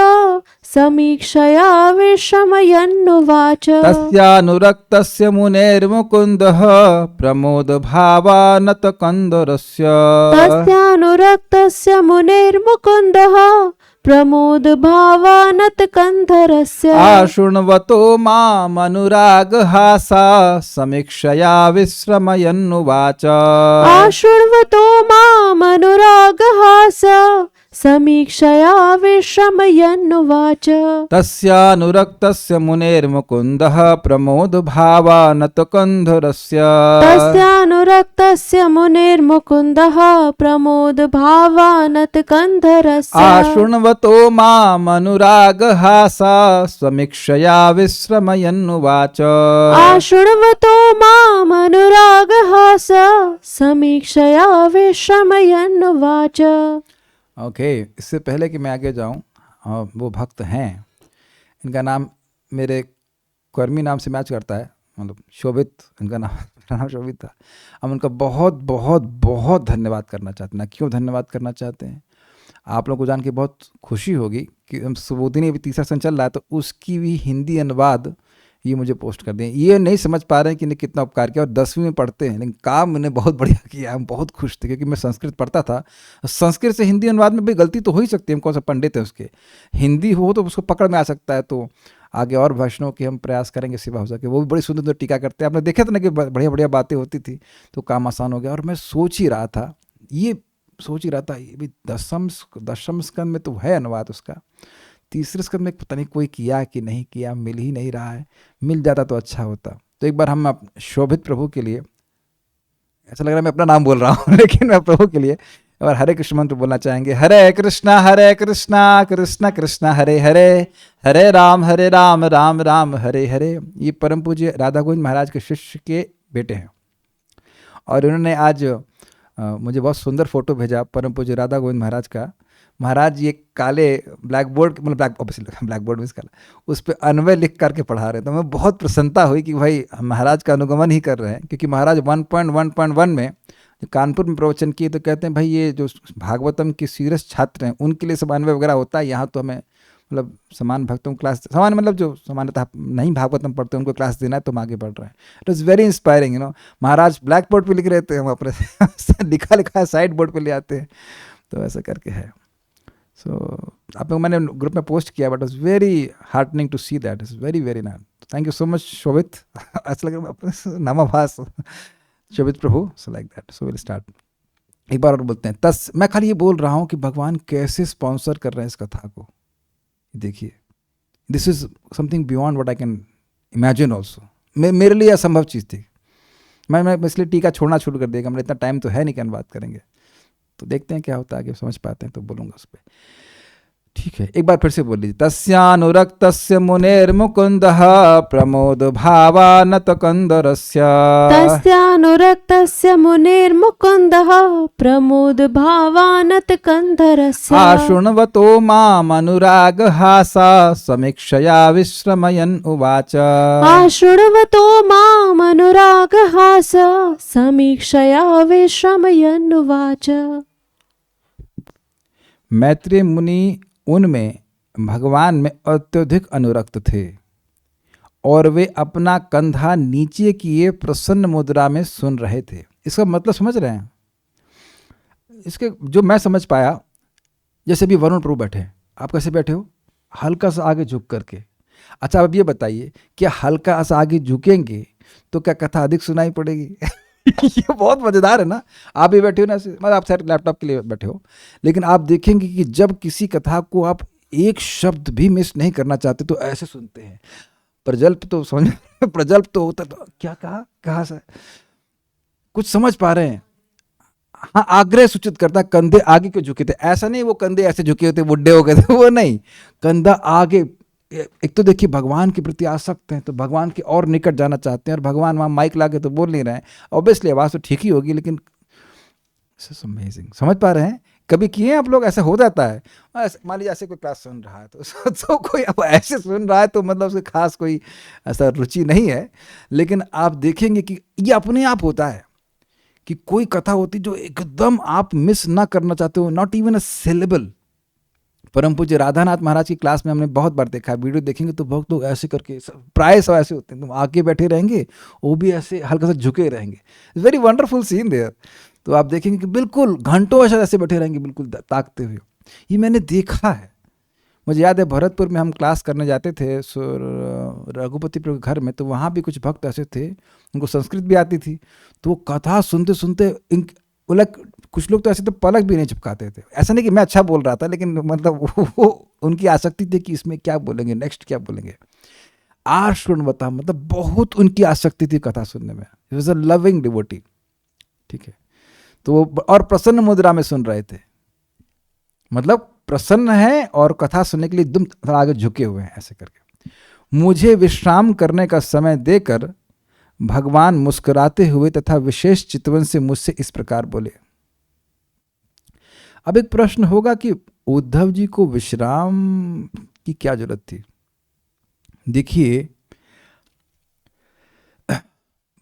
समीक्षया विश्रमयन्नुवाच। तस्यानुरक्तस्य मुनेर्मुकुन्दः प्रमोद भावानत कंधरस्य। तस्यानुरक्तस्य मुनिर्मुकुन्दः प्रमोद भावानत कंधरस्य। आशृण्वतो मामनुरागहासा समीक्षया विश्रमयन्नुवाच। आशृण्वतो मामनुरागहास समीक्षया विश्रमयन्नुवाच। तस्यानुरक्तस्य मुनेर्मुकुन्दः प्रमोद भावानत कंधरस्य। तस्यानुरक्तस्य मुनिर्मुकुन्दः प्रमोद भावानत कंधरस्य। आशृण्वतो मामनुरागहासा समीक्षया विश्रमयन्नुवाच। आशृण्वतो मामनुरागहास समीक्षया विश्रमयन्नुवाच। ओके, इससे पहले कि मैं आगे जाऊं, वो भक्त हैं, इनका नाम मेरे कर्मी नाम से मैच करता है, मतलब शोभित इनका नाम, मेरा नाम शोभित था। हम उनका बहुत बहुत बहुत धन्यवाद करना चाहते हैं। क्यों धन्यवाद करना चाहते हैं? आप लोगों को जान के बहुत खुशी होगी कि हम सुबोधिनी अभी तीसरा सन चल रहा है, तो उसकी भी हिंदी अनुवाद ये मुझे पोस्ट कर दें। ये नहीं समझ पा रहे हैं कि इन्हें कितना उपकार किया, और 10वीं में पढ़ते हैं, लेकिन काम इन्हें बहुत बढ़िया किया। हम बहुत खुश थे क्योंकि मैं संस्कृत पढ़ता था। संस्कृत से हिंदी अनुवाद में भी गलती तो हो ही सकती है, हम कौन सा पंडित है उसके, हिंदी हो तो उसको पकड़ में आ सकता है। तो आगे और भाषणों के हम प्रयास करेंगे सेवा हो सके। वो भी बड़ी सुंदर टीका करते हैं, आपने देखा था ना कि बढ़िया बढ़िया बातें होती थी, तो काम आसान हो गया। और मैं सोच ही रहा था ये भी दशम स्कंद में तो है अनुवाद उसका, तीसरे स्कंद में पता नहीं कोई किया कि नहीं किया, मिल ही नहीं रहा है। मिल जाता तो अच्छा होता। तो एक बार हम शोभित प्रभु के लिए, ऐसा लग रहा है मैं अपना नाम बोल रहा हूँ लेकिन मैं प्रभु के लिए और हरे कृष्ण मंत्र बोलना चाहेंगे। हरे कृष्णा कृष्ण कृष्ण हरे हरे, हरे राम राम राम हरे हरे। ये परम पूज्य राधा गोविंद महाराज के शिष्य के बेटे हैं और उन्होंने आज मुझे बहुत सुंदर फोटो भेजा परम पूज्य राधा गोविंद महाराज का। महाराज ये काले ब्लैक बोर्ड, मतलब ब्लैक ऑब्वियसली ब्लैक बोर्ड में काला, उस पर अन्वय लिख करके पढ़ा रहे। तो मैं बहुत प्रसन्नता हुई कि भाई महाराज का अनुगमन ही कर रहे हैं, क्योंकि महाराज 1.1.1 में कानपुर में प्रवचन किए तो कहते हैं भाई ये जो भागवतम के सीरियस छात्र हैं उनके लिए सब अन्वय वगैरह होता है, यहाँ तो हमें मतलब समान भक्तों को क्लास, समान मतलब जो सामान्यतः नहीं भागवतम पढ़ते उनको क्लास देना है, तो हम आगे बढ़ रहे हैं। It was very inspiring, you know. Maharaj black board पे लिख रहे थे, हम अपने लिखा लिखा साइड बोर्ड पे ले आते हैं, तो ऐसा करके है। सो आप लोग, मैंने ग्रुप में पोस्ट किया, but it's very heartening to see that, it's very very nice. Thank you so much Shobhit. ऐसा लग रहा है नामाभास Shobhit Prabhu, so like that. So will start. एक बार और बोलते हैं तस। मैं खाली ये बोल रहा हूँ कि भगवान कैसे स्पॉन्सर कर रहे हैं इस कथा को। देखिए, this is something beyond what I can imagine also. मेरे लिए असंभव चीज़ थी। मैं इसलिए टीका छोड़ना शुरू कर देगा, मेरा इतना टाइम तो है नहीं कि हम बात करेंगे, तो देखते हैं क्या होता है, आगे समझ पाते हैं तो बोलूँगा उस पर। ठीक है, एक बार फिर से बोल लीजिए। तस्यानुरक्तस्य मुनेर्मुकुन्दः प्रमोद भावानत कंदरस्य। तस्यानुरक्तस्य मुनेर्मुकुन्दः प्रमोद भावानत कंधरस्य। आशृण्वतो मामनुरागहासा समीक्षया विश्रमयन् उवाच। आशृण्वतो मामनुरागहास समीक्षया विश्रमयन् उवाच। मैत्रेय मुनि उनमें भगवान में अत्यधिक अनुरक्त थे और वे अपना कंधा नीचे किए प्रसन्न मुद्रा में सुन रहे थे। इसका मतलब समझ रहे हैं? इसके जो मैं समझ पाया, जैसे भी वरुण प्रभु बैठे हैं, आप कैसे बैठे हो? हल्का सा आगे झुक करके। अच्छा, अब ये बताइए, क्या हल्का सा आगे झुकेंगे तो क्या कथा अधिक सुनाई पड़ेगी? ये बहुत मजेदार है ना। आप भी बैठे हो ना, मतलब आप शायद लैपटॉप के लिए बैठे हो, लेकिन आप देखेंगे कि जब किसी कथा को आप एक शब्द भी मिस नहीं करना चाहते तो ऐसे सुनते हैं। प्रजल्प तो समझ, प्रजल्प तो होता, तो क्या कहा, कहाँ से कुछ समझ पा रहे हैं? हाँ, आग्रह सूचित करता, कंधे आगे क्यों झुके थे? ऐसा नहीं वो कंधे ऐसे झुके होते बुढ़े हो गए थे, वो नहीं, कंधा आगे। एक तो देखिए भगवान के प्रति आसक्त हैं, तो भगवान के और निकट जाना चाहते हैं, और भगवान वहाँ माइक लाके तो बोल नहीं रहे हैं। ऑब्वियसली आवाज़ तो ठीक ही होगी, लेकिन अमेजिंग। समझ पा रहे हैं? कभी किए आप लोग? ऐसा हो जाता है, मान लीजिए ऐसे कोई क्लास सुन रहा है तो कोई अब ऐसे सुन रहा है तो मतलब उसके खास कोई ऐसा रुचि नहीं है, लेकिन आप देखेंगे कि ये अपने आप होता है कि कोई कथा होती जो एकदम आप मिस ना करना चाहते हो, नॉट इवन अ सिलेबल। परम पूज्य राधानाथ महाराज की क्लास में हमने बहुत बार देखा है, वीडियो देखेंगे तो बहुत लोग ऐसे करके, प्राय सब ऐसे होते हैं, तुम आगे बैठे रहेंगे, वो भी ऐसे हल्का सा झुके रहेंगे। Very wonderful scene there. तो आप देखेंगे कि बिल्कुल घंटों ऐसे बैठे रहेंगे, बिल्कुल ताकते हुए। ये मैंने देखा है। मुझे याद है भरतपुर में हम क्लास करने जाते थे रघुपति प्रभु के घर में, तो वहाँ भी कुछ भक्त ऐसे थे, उनको संस्कृत भी आती थी, तो वो कथा सुनते सुनते कुछ लोग तो ऐसे तो पलक भी नहीं चिपकाते थे। ऐसा नहीं कि मैं अच्छा बोल रहा था, लेकिन मतलब वो उनकी आसक्ति थी कि इसमें क्या बोलेंगे, नेक्स्ट क्या बोलेंगे। आशृण्वता मतलब बहुत उनकी आसक्ति थी कथा सुनने में। He was a loving devotee. ठीक है, तो वो और प्रसन्न मुद्रा में सुन रहे थे, मतलब प्रसन्न है और कथा सुनने के लिए एकदम थोड़ा आगे झुके हुए हैं ऐसे करके। मुझे विश्राम करने का समय देकर भगवान मुस्कुराते हुए तथा विशेष चितवन से मुझसे इस प्रकार बोले। अब एक प्रश्न होगा कि उद्धव जी को विश्राम की क्या जरूरत थी? देखिए,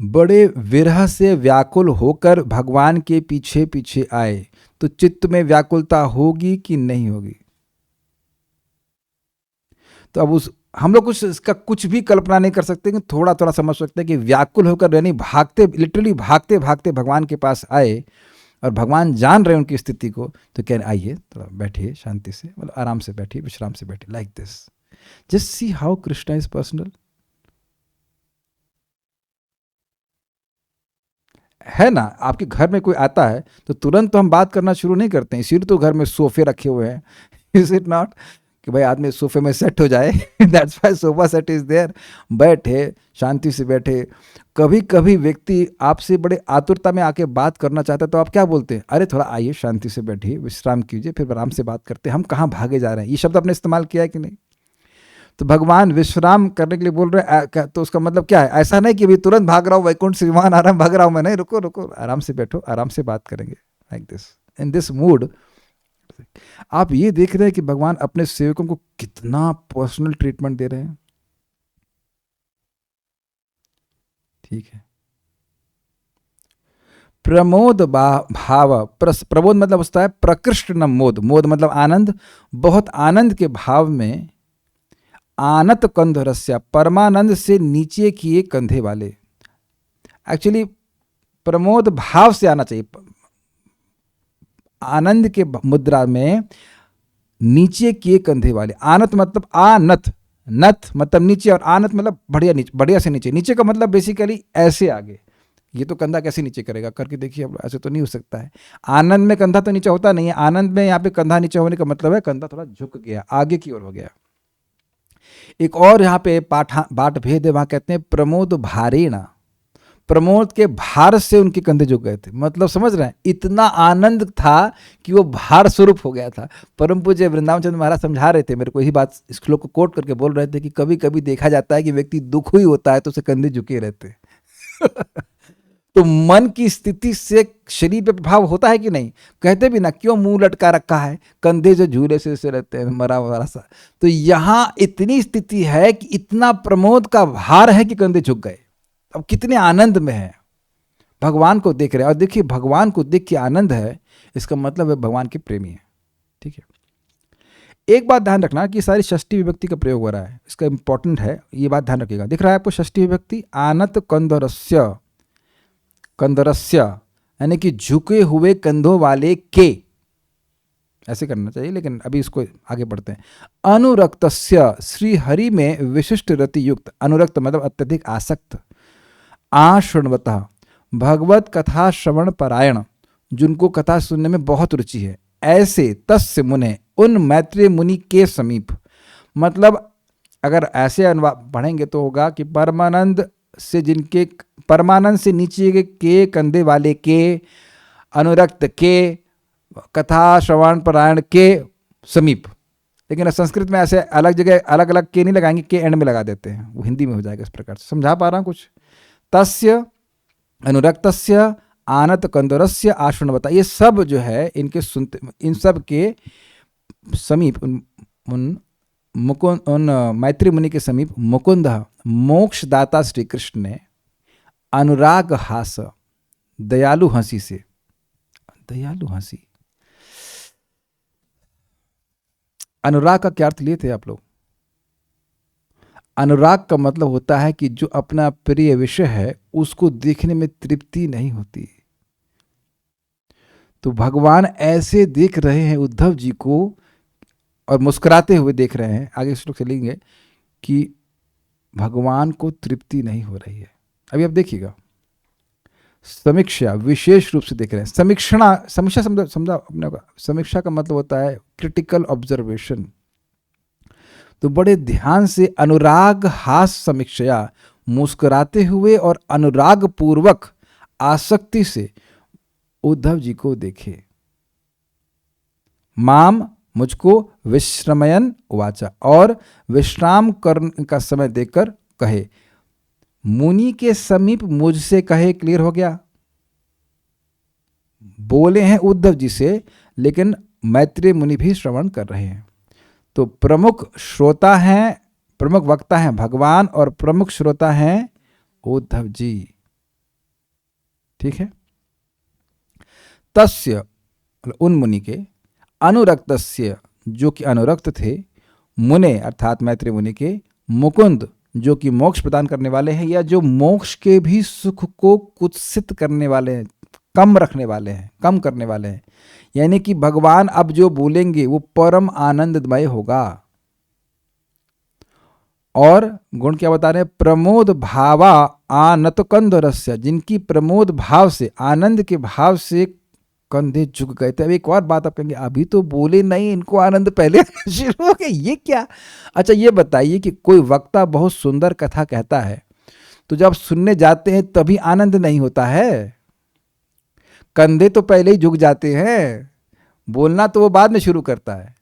बड़े विरह से व्याकुल होकर भगवान के पीछे पीछे आए तो चित्त में व्याकुलता होगी कि नहीं होगी? तो अब हम लोग इसका कुछ भी कल्पना नहीं कर सकते, कि थोड़ा थोड़ा समझ सकते हैं कि व्याकुल होकर, यानी भागते, लिटरली भागते भागते भगवान के पास आए, और भगवान जान रहे उनकी स्थिति को, तो कह रहे आइए थोड़ा बैठिए शांति से, मतलब आराम से बैठिए, विश्राम से बैठिए, like this. Just see how Krishna is personal. है ना, आपके घर में कोई आता है तो तुरंत तो हम बात करना शुरू नहीं करते हैं, इसीलिए तो घर में सोफे रखे हुए हैं। इज इट नॉट कि भाई आदमी सोफे में सेट हो जाए। That's why sofa set is there. बैठे, शांति से बैठे। कभी कभी व्यक्ति आपसे बड़े आतुरता में आके बात करना चाहता है, तो आप क्या बोलते हैं? अरे थोड़ा आइए, शांति से बैठिए, विश्राम कीजिए, फिर आराम से बात करते हैं। हम कहाँ भागे जा रहे हैं? ये शब्द आपने इस्तेमाल किया है कि नहीं? तो भगवान विश्राम करने के लिए बोल रहे हैं, तो उसका मतलब क्या है? ऐसा नहीं कि अभी तुरंत भाग रहा हूँ, वैकुंठ से विमान आ रहा हूँ, भाग रहा हूँ मैं, नहीं, रुको रुको, आराम से बैठो, आराम से बात करेंगे। Like this, in this mood. आप ये देख रहे हैं कि भगवान अपने सेवकों को कितना पर्सनल ट्रीटमेंट दे रहे हैं। ठीक है। प्रमोद भाव, प्रमोद मतलब होता है प्रकृष्ट न मोद, मोद मतलब आनंद, बहुत आनंद के भाव में, आनत कंध रस्या, परमानंद से नीचे किए कंधे वाले। एक्चुअली प्रमोद भाव से आना चाहिए, आनंद के मुद्रा में नीचे किए कंधे वाले। आनत मतलब आनत, नथ मतलब नीचे, और आनत मतलब बढ़िया नीचे, बढ़िया से नीचे। नीचे का मतलब बेसिकली ऐसे आगे, ये तो कंधा कैसे नीचे करेगा, करके देखिए अब, ऐसे तो नहीं हो सकता है। आनंद में कंधा तो नीचे होता नहीं है, आनंद में यहाँ पे कंधा नीचे होने का मतलब है कंधा थोड़ा झुक गया, आगे की ओर हो गया। एक और यहाँ पे बाट भेद है, वहां कहते हैं प्रमोद भारेणा, प्रमोद के भार से उनके कंधे झुक गए थे। मतलब समझ रहे हैं, इतना आनंद था कि वो भार स्वरूप हो गया था। परम पूज्य वृंदावन चंद्र महाराज समझा रहे थे मेरे को, यही बात इस श्लोक को कोट करके बोल रहे थे कि कभी कभी देखा जाता है कि व्यक्ति दुख ही होता है तो उसे कंधे झुके रहते तो मन की स्थिति से शरीर पे प्रभाव होता है कि नहीं? कहते भी ना, क्यों मुंह लटका रखा है, कंधे जो झूले से रहते हैं, मरा हुआ सा। तो यहाँ इतनी स्थिति है कि इतना प्रमोद का भार है कि कंधे झुक गए। अब कितने आनंद में है, भगवान को देख रहे हैं। और देखिए, भगवान को देख के आनंद है, इसका मतलब है भगवान के प्रेमी है। ठीक है। एक बात ध्यान रखना कि सारी षष्ठी विभक्ति का प्रयोग हो रहा है, इसका इंपॉर्टेंट है, ये बात ध्यान रखिएगा। दिख रहा है आपको षष्ठी विभक्ति, आनत कंदरस्य, कंदरस्य यानी कि झुके हुए कंधों वाले के, ऐसे करना चाहिए, लेकिन अभी इसको आगे बढ़ते हैं। अनुरक्तस्य, श्री हरि में विशिष्ट रति युक्त, अनुरक्त मतलब अत्यधिक आसक्त, आश्रवणवतः, भगवत कथा श्रवण परायण, जिनको कथा सुनने में बहुत रुचि है, ऐसे तस्य मुने, उन मैत्रेय मुनि के समीप। मतलब अगर ऐसे अनुवाद पढ़ेंगे तो होगा कि परमानंद से, जिनके परमानंद से नीचे के कंधे वाले के, अनुरक्त के, कथा श्रवण परायण के समीप। लेकिन संस्कृत में ऐसे अलग जगह अलग अलग के नहीं लगाएंगे, के एंड में लगा देते हैं, वो हिंदी में हो जाएगा इस प्रकार से। समझा पा रहा हूँ कुछ? तस्य, अनुरक्तस्य, आनत कंदरस्य, आश्रवणवतः, ये सब जो है इनके सुनते, इन सब के समीप, उन मुकुंद, उन मैत्री मुनि के समीप, मुकुंद मोक्षदाता श्री कृष्ण ने अनुराग हास, दयालु हंसी से, दयालु हंसी, अनुराग का क्या अर्थ लिए थे आप लोग? अनुराग का मतलब होता है कि जो अपना प्रिय विषय है उसको देखने में तृप्ति नहीं होती। तो भगवान ऐसे देख रहे हैं उद्धव जी को, और मुस्कुराते हुए देख रहे हैं, आगे श्लोक चलेंगे, कि भगवान को तृप्ति नहीं हो रही है। अभी आप देखिएगा, समीक्षा विशेष रूप से देख रहे हैं। समीक्षा समझा अपने को, समीक्षा का मतलब होता है क्रिटिकल ऑब्जर्वेशन। तो बड़े ध्यान से अनुराग हास समीक्षा, मुस्कुराते हुए और अनुराग पूर्वक आसक्ति से उद्धव जी को देखे। माम, मुझको, विश्रमयन उवाचा, और विश्राम करने का समय देकर कहे। मुनि के समीप मुझसे कहे, क्लियर हो गया? बोले हैं उद्धव जी से, लेकिन मैत्रेय मुनि भी श्रवण कर रहे हैं। तो प्रमुख श्रोता हैं, प्रमुख वक्ता हैं भगवान, और प्रमुख श्रोता हैं उद्धव जी। ठीक है। तस्य, उन मुनि के, अनुरक्तस्य, जो कि अनुरक्त थे, मुने अर्थात मैत्रेय मुनि के, मुकुंद, जो कि मोक्ष प्रदान करने वाले हैं, या जो मोक्ष के भी सुख को कुत्सित करने वाले हैं, कम रखने वाले हैं, कम करने वाले हैं। यानी कि भगवान अब जो बोलेंगे वो परम आनंदमय होगा। और गुण क्या बता रहे हैं? प्रमोद भावा आनत कंदरस्य, जिनकी प्रमोद भाव से, आनंद के भाव से कंधे झुक गए थे। अब एक और बात आप कहेंगे, अभी तो बोले नहीं, इनको आनंद पहले शुरू हो गया, ये क्या? अच्छा ये बताइए कि कोई वक्ता बहुत सुंदर कथा कहता है, तो जब सुनने जाते हैं तभी आनंद नहीं होता है? कंधे तो पहले ही झुक जाते हैं, बोलना तो वो बाद में शुरू करता है।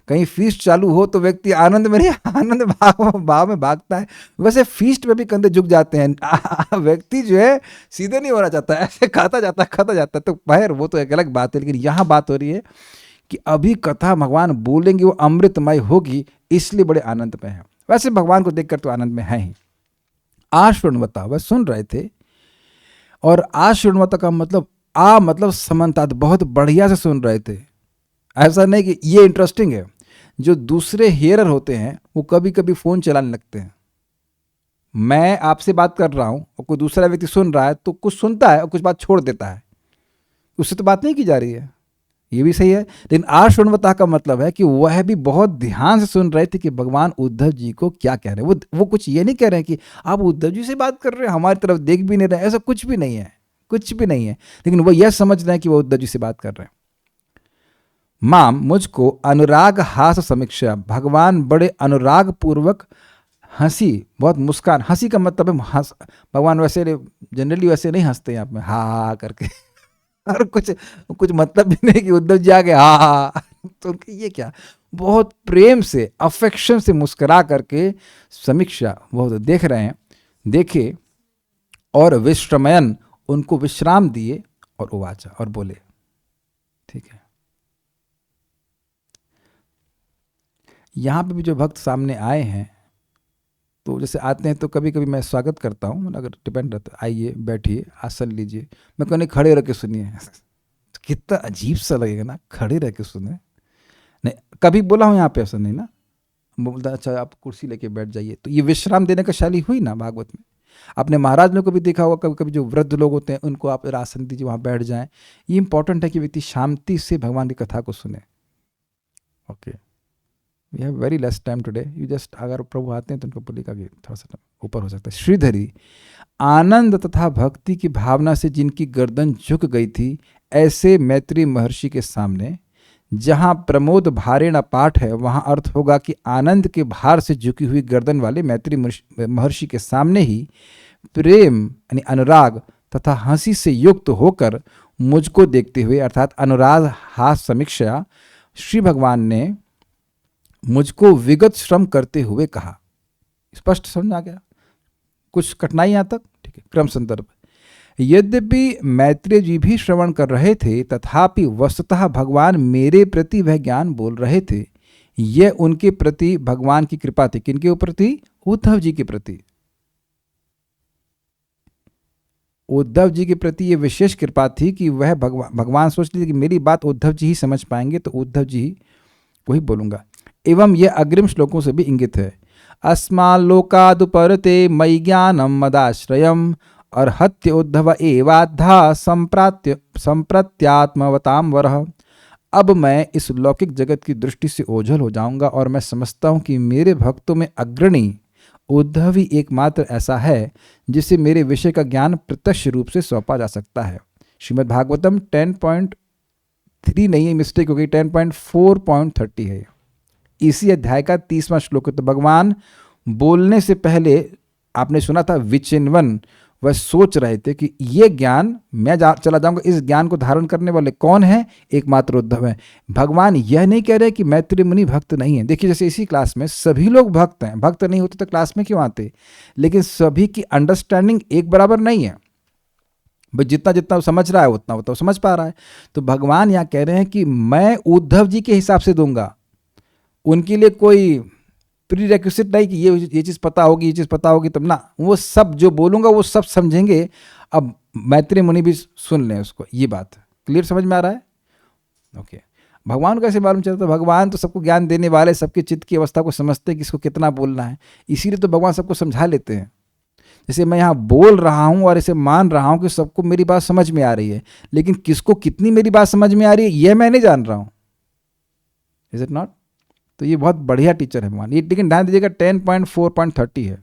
कहीं फीस्ट चालू हो तो व्यक्ति आनंद में नहीं, आनंद भाव में भागता है। वैसे फीस्ट में भी कंधे झुक जाते हैं। व्यक्ति जो है सीधे नहीं होना चाहता, ऐसे खाता जाता है। तो खैर वो तो एक अलग बात है, लेकिन यहाँ बात हो रही है कि अभी कथा भगवान बोलेंगे वो अमृतमय होगी, इसलिए बड़े आनंद में है। वैसे भगवान को देखकर तो आनंद में है ही। आशृण्वता, वह सुन रहे थे, और आशृण्वता का मतलब समन्तात, बहुत बढ़िया से सुन रहे थे। ऐसा नहीं कि ये इंटरेस्टिंग है, जो दूसरे हेयर होते हैं वो कभी कभी फ़ोन चलाने लगते हैं। मैं आपसे बात कर रहा हूँ और कोई दूसरा व्यक्ति सुन रहा है तो कुछ सुनता है और कुछ बात छोड़ देता है, उससे तो बात नहीं की जा रही है, ये भी सही है। लेकिन आशृण्वता का मतलब है कि वह भी बहुत ध्यान से सुन रहे थे कि भगवान उद्धव जी को क्या कह रहे हैं। वो कुछ ये नहीं कह रहे हैं कि आप उद्धव जी से बात कर रहे हैं, हमारी तरफ देख भी नहीं रहे, ऐसा कुछ भी नहीं है, कुछ भी नहीं है। लेकिन वो यह समझ रहे हैं कि वो उद्धव जी से बात कर रहे हैं। माम, मुझको अनुराग हास समीक्षा, भगवान बड़े अनुराग पूर्वक हंसी, बहुत मुस्कान, हंसी का मतलब है हंस, भगवान वैसे जनरली वैसे नहीं हंसते यहाँ पे हा करके और कुछ मतलब भी नहीं कि उद्धव जी आगे हा तो ये क्या, बहुत प्रेम से अफेक्शन से मुस्कुरा करके समीक्षा वो देख रहे हैं, देखे और विश्रमयन उनको विश्राम दिए और उवाचा और बोले। ठीक है, यहाँ पे भी जो भक्त सामने आए हैं तो जैसे आते हैं तो कभी कभी मैं स्वागत करता हूँ, अगर डिपेंड रहता है, आइए बैठिए आसन लीजिए, मैं कहने खड़े रह के सुनिए, कितना अजीब सा लगेगा ना, खड़े रह के सुने। नहीं कभी बोला हूँ यहाँ पे ऐसा नहीं ना, बोलता अच्छा आप कुर्सी लेके बैठ जाइए, तो ये विश्राम देने का शैली हुई ना भागवत में। आपने महाराज ने को भी देखा होगा, कभी कभी जो वृद्ध लोग होते हैं उनको आप आसन दीजिए, वहाँ बैठ जाएं। ये इंपॉर्टेंट है कि व्यक्ति शांति से भगवान की कथा को सुने। Okay, we have very less time today, you just अगर प्रभु आते हैं तो उनको बोलेगा कि थोड़ा सा ऊपर हो सकता है। श्रीधरी, आनंद तथा भक्ति की भावना से जिनकी गर्दन झुक गई थी, ऐसे मैत्री महर्षि के सामने, जहाँ प्रमोद भारेण पाठ है वहाँ अर्थ होगा कि आनंद के भार से झुकी हुई गर्दन वाले मैत्री महर्षि के सामने ही प्रेम यानी अनुराग तथा हंसी से युक्त होकर मुझको देखते हुए, अर्थात अनुराग हास समीक्षा, श्री भगवान ने मुझको विगत श्रम करते हुए कहा। स्पष्ट समझ आ गया, कुछ कठिनाई यहाँ तक? ठीक है, क्रम संदर्भ। यद्यपि मैत्रेय जी भी श्रवण कर रहे थे, तथापि वस्तुतः भगवान मेरे प्रति वह ज्ञान बोल रहे थे। यह उनके प्रति भगवान की कृपा थी। किनके प्रति? उद्धव जी के प्रति। उद्धव जी के प्रति यह विशेष कृपा थी कि वह भगवान सोच रहे थे कि मेरी बात उद्धव जी ही समझ पाएंगे, तो उद्धव जी को ही बोलूंगा। एवं यह अग्रिम श्लोकों से भी इंगित है। अस्माल्लोकादुपरते मयि ज्ञानम मदाश्रयम अर्हत्य उद्धव एवाद्धा संप्रत्यात्मवताम वरः। अब मैं इस लौकिक जगत की दृष्टि से ओझल हो जाऊंगा और मैं समझता हूं कि मेरे भक्तों में अग्रणी उद्धव ही एकमात्र ऐसा है जिसे मेरे विषय का ज्ञान प्रत्यक्ष रूप से सौंपा जा सकता है। श्रीमद् भागवतम 10.3 नहीं है, मिस्टेक हो गई, 10.4.30 है। इसी अध्याय का 30वां श्लोक है। तो भगवान बोलने से पहले आपने सुना था विचिन्वन, वह सोच रहे थे कि ये ज्ञान मैं चला जाऊंगा, इस ज्ञान को धारण करने वाले कौन है? एकमात्र उद्धव है। भगवान यह नहीं कह रहे कि मैत्री मुनि भक्त नहीं है। देखिए जैसे इसी क्लास में सभी लोग भक्त हैं, भक्त नहीं होते तो क्लास में क्यों आते? लेकिन सभी की अंडरस्टैंडिंग एक बराबर नहीं है। भाई जितना जितना समझ रहा है उतना उतना समझ पा रहा है। तो भगवान यहाँ कह रहे हैं कि मैं उद्धव जी के हिसाब से दूंगा, उनके लिए कोई प्री रेक्विजिट नहीं कि ये चीज़ पता होगी, ये चीज़ पता होगी तब ना, वो सब जो बोलूँगा वो सब समझेंगे। अब मैत्री मुनि भी सुन लें उसको। ये बात क्लियर समझ में आ रहा है? ओके। भगवान को कैसे मालूम चलता? भगवान तो सबको ज्ञान देने वाले, सबके चित्त की अवस्था को समझते हैं, किसको कितना बोलना है, इसीलिए तो भगवान सबको समझा लेते हैं। जैसे मैं यहाँ बोल रहा हूँ और इसे मान रहा हूँ कि सबको मेरी बात समझ में आ रही है, लेकिन किसको कितनी मेरी बात समझ में आ रही है यह मैं नहीं जान रहा हूँ। Is it not? तो ये बहुत बढ़िया टीचर है भगवान। ये लेकिन ध्यान दीजिएगा 10.4.30 है।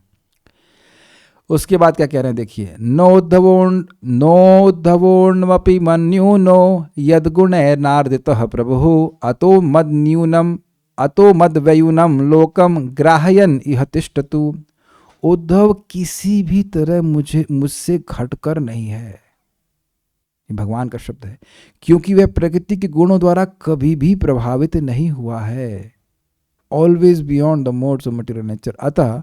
उसके बाद क्या कह रहे हैं देखिए, नोद्धवोन्वपि मन्यूनो यद्गुणैर्नार्दितः प्रभुः अतो मद्वयूनम लोकम ग्राहयन इह तिष्ठतु। उद्धव किसी भी तरह मुझसे घटकर नहीं है, ये भगवान का शब्द है, क्योंकि वह प्रकृति के गुणों द्वारा कभी भी प्रभावित नहीं हुआ है। Always beyond the modes of material nature. अतः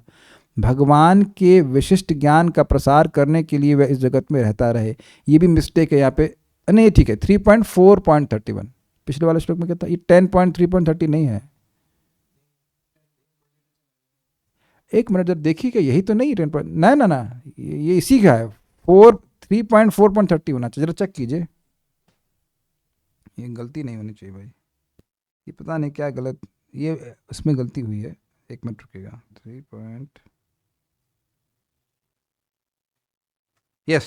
भगवान के विशिष्ट ज्ञान का प्रसार करने के लिए वह इस जगत में रहता रहे। ये भी मिस्टेक है यहाँ पे। नहीं ठीक है, 3.4.31 पिछले वाले श्लोक में क्या था, ये 10.3.30 नहीं है। एक मिनट जब देखिए, क्या यही तो नहीं 10 ना ना ना, ये इसी का है, 3.4.30 होना चाहिए, जरा चेक कीजिए। ये गलती नहीं होनी चाहिए भाई, ये पता नहीं क्या गलत, ये इसमें गलती हुई है। एक मिनट रुकेगा। 3. यस,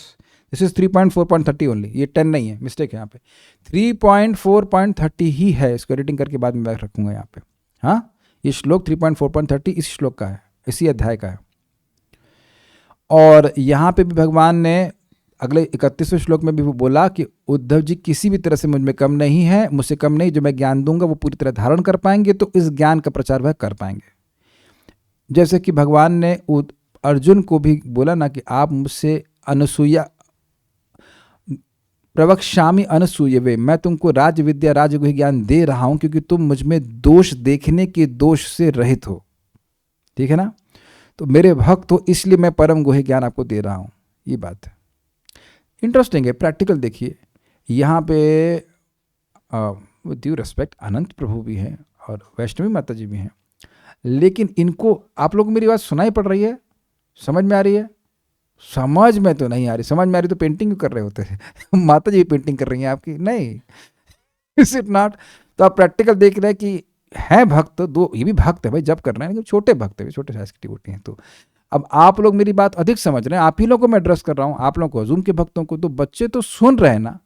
दिस इज 3.4.30 ओनली, ये 10 नहीं है, मिस्टेक है यहाँ पे। 3.4.30 ही है, इसको एडिटिंग करके बाद में मैं रखूंगा यहाँ पे। हाँ, ये श्लोक 3.4.30 इस श्लोक का है, इसी अध्याय का है। और यहाँ पे भी भगवान ने अगले 31वें श्लोक में भी वो बोला कि उद्धव जी किसी भी तरह से मुझ में कम नहीं है, मुझसे कम नहीं, जो मैं ज्ञान दूंगा वो पूरी तरह धारण कर पाएंगे, तो इस ज्ञान का प्रचार वह कर पाएंगे। जैसे कि भगवान ने अर्जुन को भी बोला ना कि आप मुझसे अनुसूया प्रवक्ष्यामि अनुसूयवे, मैं तुमको राज विद्या राजगुह ज्ञान दे रहा हूं क्योंकि तुम मुझ में दोष देखने के दोष से रहित हो। ठीक है ना, तो मेरे भक्त हो इसलिए मैं परम गुह्य ज्ञान आपको दे रहा हूं। ये बात है, इंटरेस्टिंग है। प्रैक्टिकल देखिए, यहाँ पे विद ड्यू रिस्पेक्ट अनंत प्रभु भी हैं और वैष्णवी माता जी भी हैं, लेकिन इनको आप लोग मेरी बात सुनाई पड़ रही है, समझ में आ रही है? समझ में तो नहीं आ रही, समझ में आ रही तो पेंटिंग कर रहे होते हैं माता जी पेंटिंग कर रही हैं आपकी, नहीं इज इट नॉट? तो आप प्रैक्टिकल देख रहे हैं कि है भक्त, दो ये भी भक्त है भाई, जब कर रहे हैं, लेकिन छोटे भक्त है, छोटे साइज की डिवोटी हैं। तो अब आप लोग मेरी बात अधिक समझ रहे हैं, आप ही लोगों को मैं एड्रेस कर रहा हूं, आप लोगों को अजूम के भक्तों को, तो बच्चे तो सुन रहे हैं ना,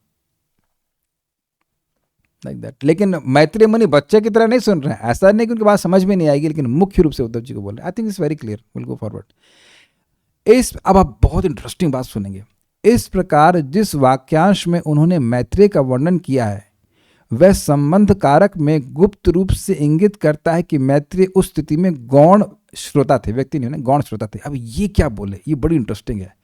लाइक दैट। लेकिन मैत्रेय मुनि बच्चे की तरह नहीं सुन रहे हैं, ऐसा नहीं कि उनकी बात समझ में नहीं आएगी, लेकिन मुख्य रूप से उद्धव जी को बोल रहे हैं। I think it's very clear, will go forward. अब आप बहुत इंटरेस्टिंग बात सुनेंगे। इस प्रकार जिस वाक्यांश में उन्होंने मैत्रेय का वर्णन किया है वह संबंध कारक में गुप्त रूप से इंगित करता है कि मैत्रेय उस स्थिति में गौण श्रोता थे, व्यक्ति नहीं, गौण श्रोता थे। अब ये क्या बोले, ये बड़ी इंटरेस्टिंग है।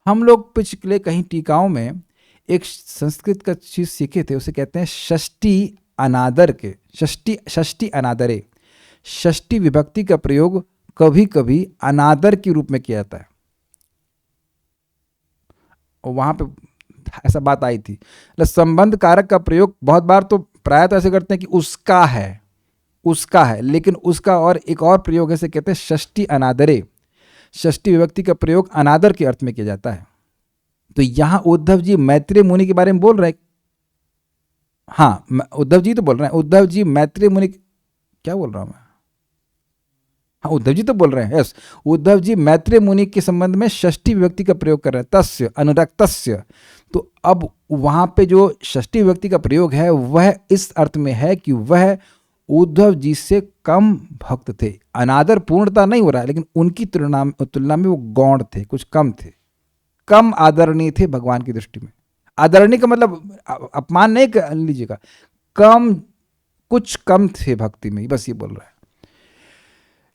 हम लोग पिछले कहीं टीकाओं में एक संस्कृत का चीज सीखे थे, उसे कहते हैं षष्ठी अनादर के, षष्ठी अनादरे। षष्ठी विभक्ति का प्रयोग कभी कभी अनादर के रूप में किया जाता है, और वहां पे ऐसा बात आई थी। संबंध कारक का प्रयोग बहुत बार तो प्रायतः ऐसे करते हैं कि उसका है, उसका है, लेकिन उसका और एक और प्रयोग ऐसे कहते हैं षष्ठी अनादरे। षष्ठी विभक्ति का प्रयोग अनादर के अर्थ में किया जाता है। तो यहां उद्धव जी मैत्रेय मुनि के बारे में बोल रहे हैं। हाँ, उद्धव जी तो बोल रहे हैं, उद्धव जी मैत्रेय मुनि, क्या बोल रहा हूं मैं? हाँ, उद्धव जी तो बोल रहे हैं, यस, उद्धव जी मैत्रेय मुनि के संबंध में षष्ठी विभक्ति का प्रयोग कर रहे हैं, तस्य अनुरक्तस्य। तो अब वहां पे जो षष्ठी विभक्ति का प्रयोग है वह इस अर्थ में है कि वह उद्धव जी से कम भक्त थे। अनादर पूर्णता नहीं हो रहा है, लेकिन उनकी तुलना में वो गौण थे, कुछ कम थे, कम आदरणीय थे भगवान की दृष्टि में। आदरणीय का मतलब अपमान नहीं कर लीजिएगा, कम, कुछ कम थे भक्ति में, बस ये बोल रहा है।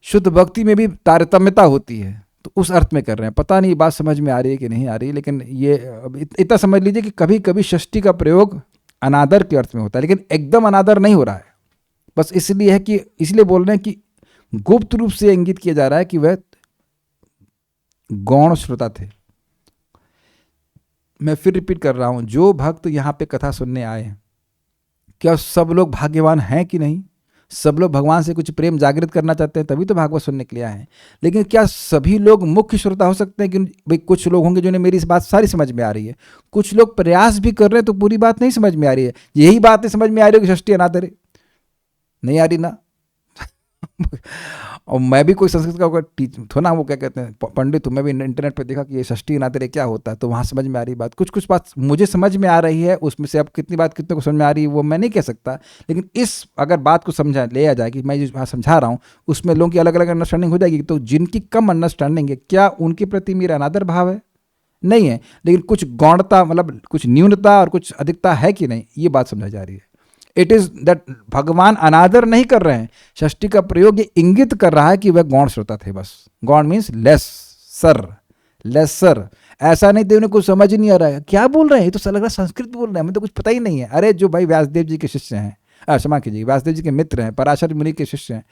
शुद्ध भक्ति में भी तारतम्यता होती है, तो उस अर्थ में कर रहे हैं। पता नहीं बात समझ में आ रही है कि नहीं आ रही, लेकिन ये इतना समझ लीजिए कि कभी कभी षष्ठी का प्रयोग अनादर के अर्थ में होता है, लेकिन एकदम अनादर नहीं हो रहा है। बस इसलिए है कि, इसलिए बोल रहे हैं कि गुप्त रूप से इंगित किया जा रहा है कि वह गौण श्रोता थे। मैं फिर रिपीट कर रहा हूं, जो भक्त यहां पे कथा सुनने आए हैं, क्या सब लोग भाग्यवान हैं कि नहीं? सब लोग भगवान से कुछ प्रेम जागृत करना चाहते हैं, तभी तो भागवत सुनने के लिए आए हैं। लेकिन क्या सभी लोग मुख्य श्रोता हो सकते हैं? कि भाई कुछ लोग होंगे जिन्हें मेरी इस बात सारी समझ में आ रही है, कुछ लोग प्रयास भी कर रहे हैं तो पूरी बात नहीं समझ में आ रही है। यही बात नहीं समझ में आ रही है कि षष्ठी अनादर नहीं आ रही ना और मैं भी कोई संस्कृत का थोड़ा ना, वो क्या कहते हैं पंडित हूँ, मैं भी इंटरनेट पे देखा कि ये षष्ठी अनादर क्या होता है, तो वहाँ समझ में आ रही बात। कुछ बात मुझे समझ में आ रही है, उसमें से अब कितनी बात कितने को समझ में आ रही है वो मैं नहीं कह सकता, लेकिन इस अगर बात को समझा ले आ जाए कि मैं जो समझा रहा हूँ उसमें लोगों की अलग अलग अंडरस्टैंडिंग हो जाएगी। तो जिनकी कम अंडरस्टैंडिंग है, क्या उनके प्रति मेरा अनादर भाव है? नहीं है, लेकिन कुछ गौणता, मतलब कुछ न्यूनता और कुछ अधिकता है कि नहीं, ये बात समझाई जा रही है। इट इज दैट भगवान अनादर नहीं कर रहे हैं, षष्ठी का प्रयोग ये इंगित कर रहा है कि वह गौण श्रोता थे। बस गौण मीन्स लेसर। ऐसा नहीं देव ने कुछ समझ ही नहीं आ रहा है, क्या बोल रहे हैं, ये तो लग रहा है संस्कृत बोल रहे हैं, हमें तो कुछ पता ही नहीं है। अरे जो भाई व्यासदेव जी के शिष्य हैं, क्षमा कीजिए, व्यासदेव जी के मित्र हैं, पराशर मुनि के शिष्य हैं,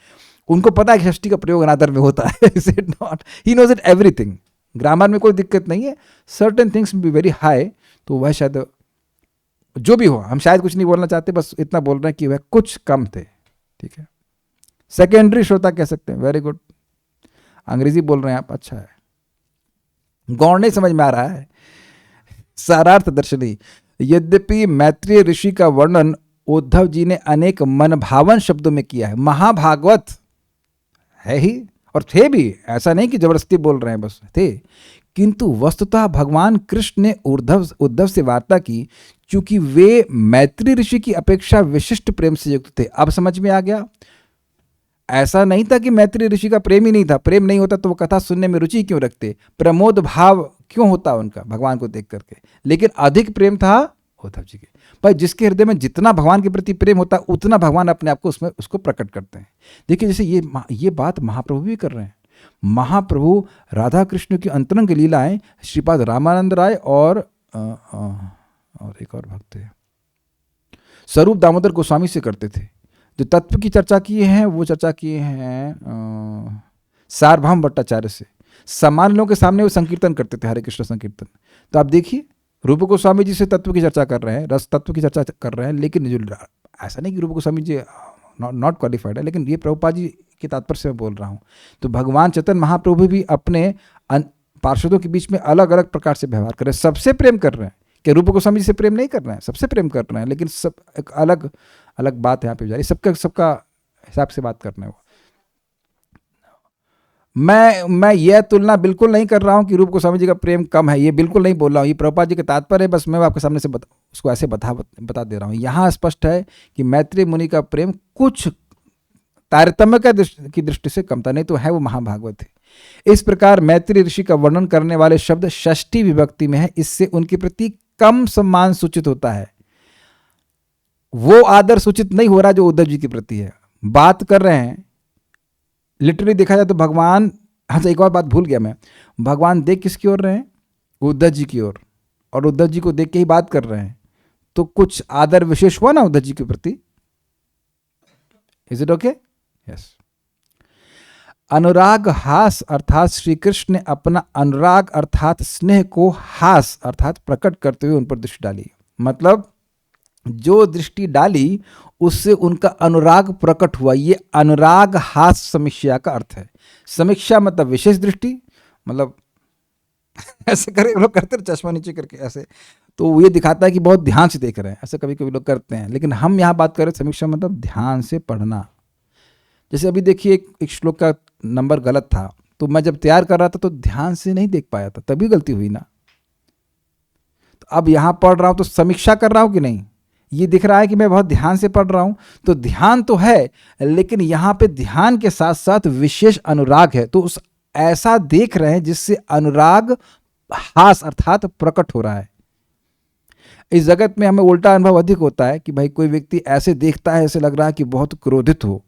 उनको पता है कि षष्ठी का प्रयोग अनादर में होता है. Is it not? He knows it everything. Grammar में कोई दिक्कत नहीं है. Certain things be very high. तो वह शायद जो भी हो, हम शायद कुछ नहीं बोलना चाहते, बस इतना बोल रहे हैं कि वह कुछ कम थे. ठीक है. सेकेंडरी श्रोता कह सकते हैं. Very good. अंग्रेजी बोल रहे हैं आप, अच्छा है. गौड़ नहीं समझ में आ रहा है. सारार्थ दर्शनी. यद्यपि मैत्रेय ऋषि का वर्णन उद्धव जी ने अनेक मनभावन शब्दों में किया है. महाभागवत है ही, और थे भी, ऐसा नहीं कि जबरदस्ती बोल रहे हैं, बस थे. किंतु वस्तुतः भगवान कृष्ण ने उद्धव से वार्ता की, क्योंकि वे मैत्री ऋषि की अपेक्षा विशिष्ट प्रेम से युक्त थे. अब समझ में आ गया. ऐसा नहीं था कि मैत्री ऋषि का प्रेम ही नहीं था. प्रेम नहीं होता तो वो कथा सुनने में रुचि क्यों रखते, प्रमोद भाव क्यों होता उनका भगवान को देख करके. लेकिन अधिक प्रेम था उद्धव जी के. भाई जिसके हृदय में जितना भगवान के प्रति प्रेम होता है, उतना भगवान अपने आप को उसमें उसको प्रकट करते हैं. देखिए, जैसे ये बात महाप्रभु भी कर रहे हैं. महाप्रभु राधा कृष्ण की अंतरंग लीलाएं श्रीपाद रामानंद राय और एक और भक्त थे, स्वरूप दामोदर गोस्वामी से करते थे. जो तत्व की चर्चा किए हैं वो चर्चा किए हैं सार्वभौम भट्टाचार्य से. समान लोगों के सामने वो संकीर्तन करते थे, हरे कृष्ण संकीर्तन. तो आप देखिए, रूप गोस्वामी जी से तत्व की चर्चा कर रहे हैं, रस तत्व की चर्चा कर रहे हैं. लेकिन जो ऐसा नहीं कि रूप गोस्वामी जी नॉट क्वालिफाइड है, लेकिन ये प्रभुपाद जी के तात्पर्य से मैं बोल रहा हूँ. तो भगवान चैतन्य महाप्रभु भी अपने पार्षदों के बीच में अलग अलग प्रकार से व्यवहार कर रहे हैं. सबसे प्रेम कर रहे हैं. क्या रूप गोस्वामी जी से प्रेम नहीं कर रहे हैं? सबसे प्रेम कर रहे हैं. लेकिन सब एक अलग अलग बात यहाँ पे जा रही. सबका हिसाब से बात करना है. वो मैं यह तुलना बिल्कुल नहीं कर रहा हूँ कि रूप गोस्वामी जी का प्रेम कम है. ये बिल्कुल नहीं बोल रहा हूँ. ये प्रभुपाद जी का तात्पर्य है. बस मैं आपके सामने से उसको ऐसे बता दे रहा हूँ. यहाँ स्पष्ट है कि मैत्रेय मुनि का प्रेम कुछ तारतम्य की दृष्टि से कम था, नहीं तो है वो महाभागवत है. इस प्रकार मैत्रेय ऋषि का वर्णन करने वाले शब्द षष्ठी विभक्ति में है. इससे उनके प्रति कम सम्मान सूचित होता है. वो आदर सूचित नहीं हो रहा जो उद्धव जी के प्रति है. बात कर रहे हैं लिटरली देखा जाए तो भगवान. अच्छा, एक और बात भूल गया मैं. भगवान देख किसकी ओर रहे हैं? उद्धव जी की ओर. और उद्धव जी को देख के ही बात कर रहे हैं. तो कुछ आदर विशेष हुआ ना उद्धव जी के प्रति. Is it okay? यस. अनुराग हास अर्थात श्री कृष्ण ने अपना अनुराग अर्थात स्नेह को हास अर्थात प्रकट करते हुए उन पर दृष्टि डाली. मतलब जो दृष्टि डाली उससे उनका अनुराग प्रकट हुआ. ये अनुराग हास समीक्षा का अर्थ है. समीक्षा मतलब विशेष दृष्टि, मतलब ऐसे करे लोग करते हैं चश्मा नीचे करके ऐसे, तो ये दिखाता है कि बहुत ध्यान से देख रहे हैं. ऐसे कभी कभी लोग करते हैं. लेकिन हम यहाँ बात कर रहे हैं समीक्षा मतलब ध्यान से पढ़ना. जैसे अभी देखिए एक श्लोक का नंबर गलत था, तो मैं जब तैयार कर रहा था तो ध्यान से नहीं देख पाया था, तभी गलती हुई ना. तो अब यहाँ पढ़ रहा हूँ तो समीक्षा कर रहा हूँ कि नहीं, ये दिख रहा है कि मैं बहुत ध्यान से पढ़ रहा हूँ. तो ध्यान तो है, लेकिन यहाँ पे ध्यान के साथ साथ विशेष अनुराग है. तो उस ऐसा देख रहे हैं जिससे अनुराग हास अर्थात प्रकट हो रहा है. इस जगत में हमें उल्टा अनुभव अधिक होता है कि भाई कोई व्यक्ति ऐसे देखता है, ऐसे लग रहा है कि बहुत क्रोधित हो.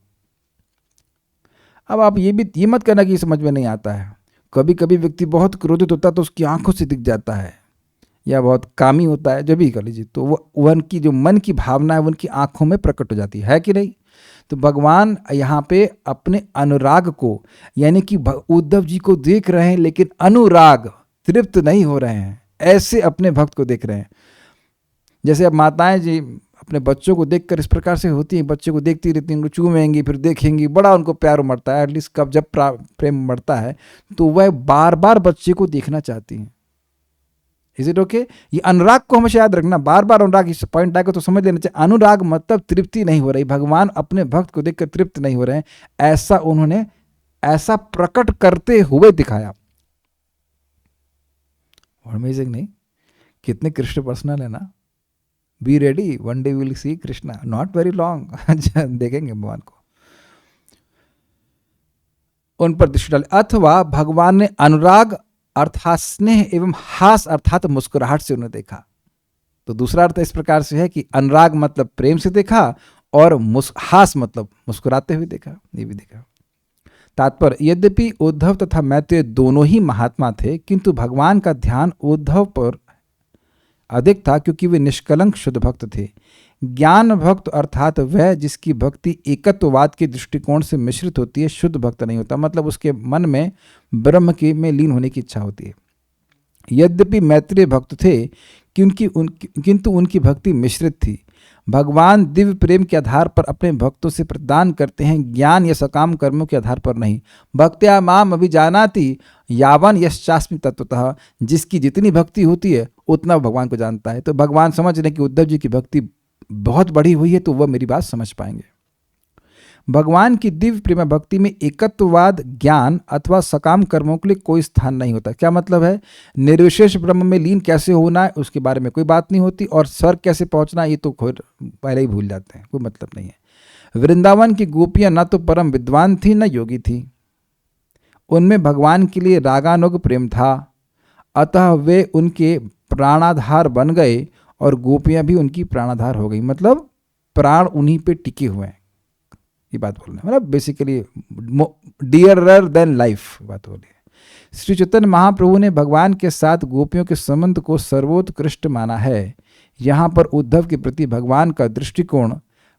अब आप ये मत कहना कि समझ में नहीं आता है. कभी कभी व्यक्ति बहुत क्रोधित होता है तो उसकी आंखों से दिख जाता है, या बहुत कामी होता है, जो भी कर लीजिए, तो वो उनकी जो मन की भावना है उनकी आंखों में प्रकट हो जाती है कि नहीं. तो भगवान यहाँ पे अपने अनुराग को, यानी कि उद्धव जी को देख रहे हैं लेकिन अनुराग तृप्त नहीं हो रहे हैं, ऐसे अपने भक्त को देख रहे हैं. जैसे अब माताएं जी अपने बच्चों को देखकर इस प्रकार से होती हैं, बच्चे को देखती रहती हैं, उनको चूमेंगी, फिर देखेंगी, बड़ा उनको प्यार उमड़ता है. एटलीस्ट कब जब प्रेम उमड़ता है तो वह बार बार बच्चे को देखना चाहती हैं. Is it okay? ये अनुराग को हमेशा याद रखना. बार बार अनुराग इस पॉइंट आएगा तो समझ लेना चाहिए. अनुराग मतलब तृप्ति नहीं हो रही. भगवान अपने भक्त को देखकर तृप्त नहीं हो रहे हैं, ऐसा उन्होंने ऐसा प्रकट करते हुए दिखाया. अमेजिंग नहीं? कितने कृष्ण पर्सनल है ना. Be ready, one day will see Krishna, not very long. देखेंगे भगवान को. उन पर दृष्टि डाली. अथवा भगवान ने अनुराग अर्थात स्नेह एवं हास अर्थात मुस्कुराहट से उन्हें देखा. तो दूसरा अर्थ इस प्रकार से है कि अनुराग मतलब प्रेम से देखा और हास मतलब मुस्कुराते हुए देखा. ये भी देखा. तात्पर्य, यद्यपि उद्धव तथा मैत्रेय दोनों ही महात्मा थे, किंतु भगवान का ध्यान उद्धव पर अधिक था क्योंकि वे निष्कलंक शुद्ध भक्त थे. ज्ञान भक्त अर्थात वह जिसकी भक्ति एकत्ववाद के दृष्टिकोण से मिश्रित होती है शुद्ध भक्त नहीं होता। मतलब उसके मन में ब्रह्म के में लीन होने की इच्छा होती है। यद्यपि मैत्रेय भक्त थे किंतु उनकी भक्ति मिश्रित थी। भगवान दिव्य प्रेम के आधार पर अपने भक्तों से प्रदान करते हैं, ज्ञान या सकाम कर्मों के आधार पर नहीं। भक्त्या माम अभिजानाति यावन यश्चास्मि तत्वतः। जिसकी जितनी भक्ति होती है उतना भगवान को जानता है। तो भगवान समझ रहे कि उद्धव जी की भक्ति बहुत बढ़ी हुई है तो वह मेरी बात समझ पाएंगे। भगवान की दिव्य प्रेम भक्ति में एकत्ववाद, ज्ञान अथवा सकाम कर्मों के लिए कोई स्थान नहीं होता। क्या मतलब है? निर्विशेष ब्रह्म में लीन कैसे होना है उसके बारे में कोई बात नहीं होती, और स्वर्ग कैसे पहुंचना ये तो पहले ही भूल जाते हैं, कोई मतलब नहीं है। वृंदावन की गोपियां न तो परम विद्वान थी न योगी थी, उनमें भगवान के लिए रागानुग प्रेम था, अतः वे उनके प्राणाधार बन गए और गोपियां भी उनकी प्राणाधार हो गई। मतलब प्राण उन्हीं पे टिके हुए हैं, ये बात बोलना है। मतलब बेसिकली डियरर देन लाइफ बात बोली है। श्री चैतन्य महाप्रभु ने भगवान के साथ गोपियों के संबंध को सर्वोत्कृष्ट माना है। यहाँ पर उद्धव के प्रति भगवान का दृष्टिकोण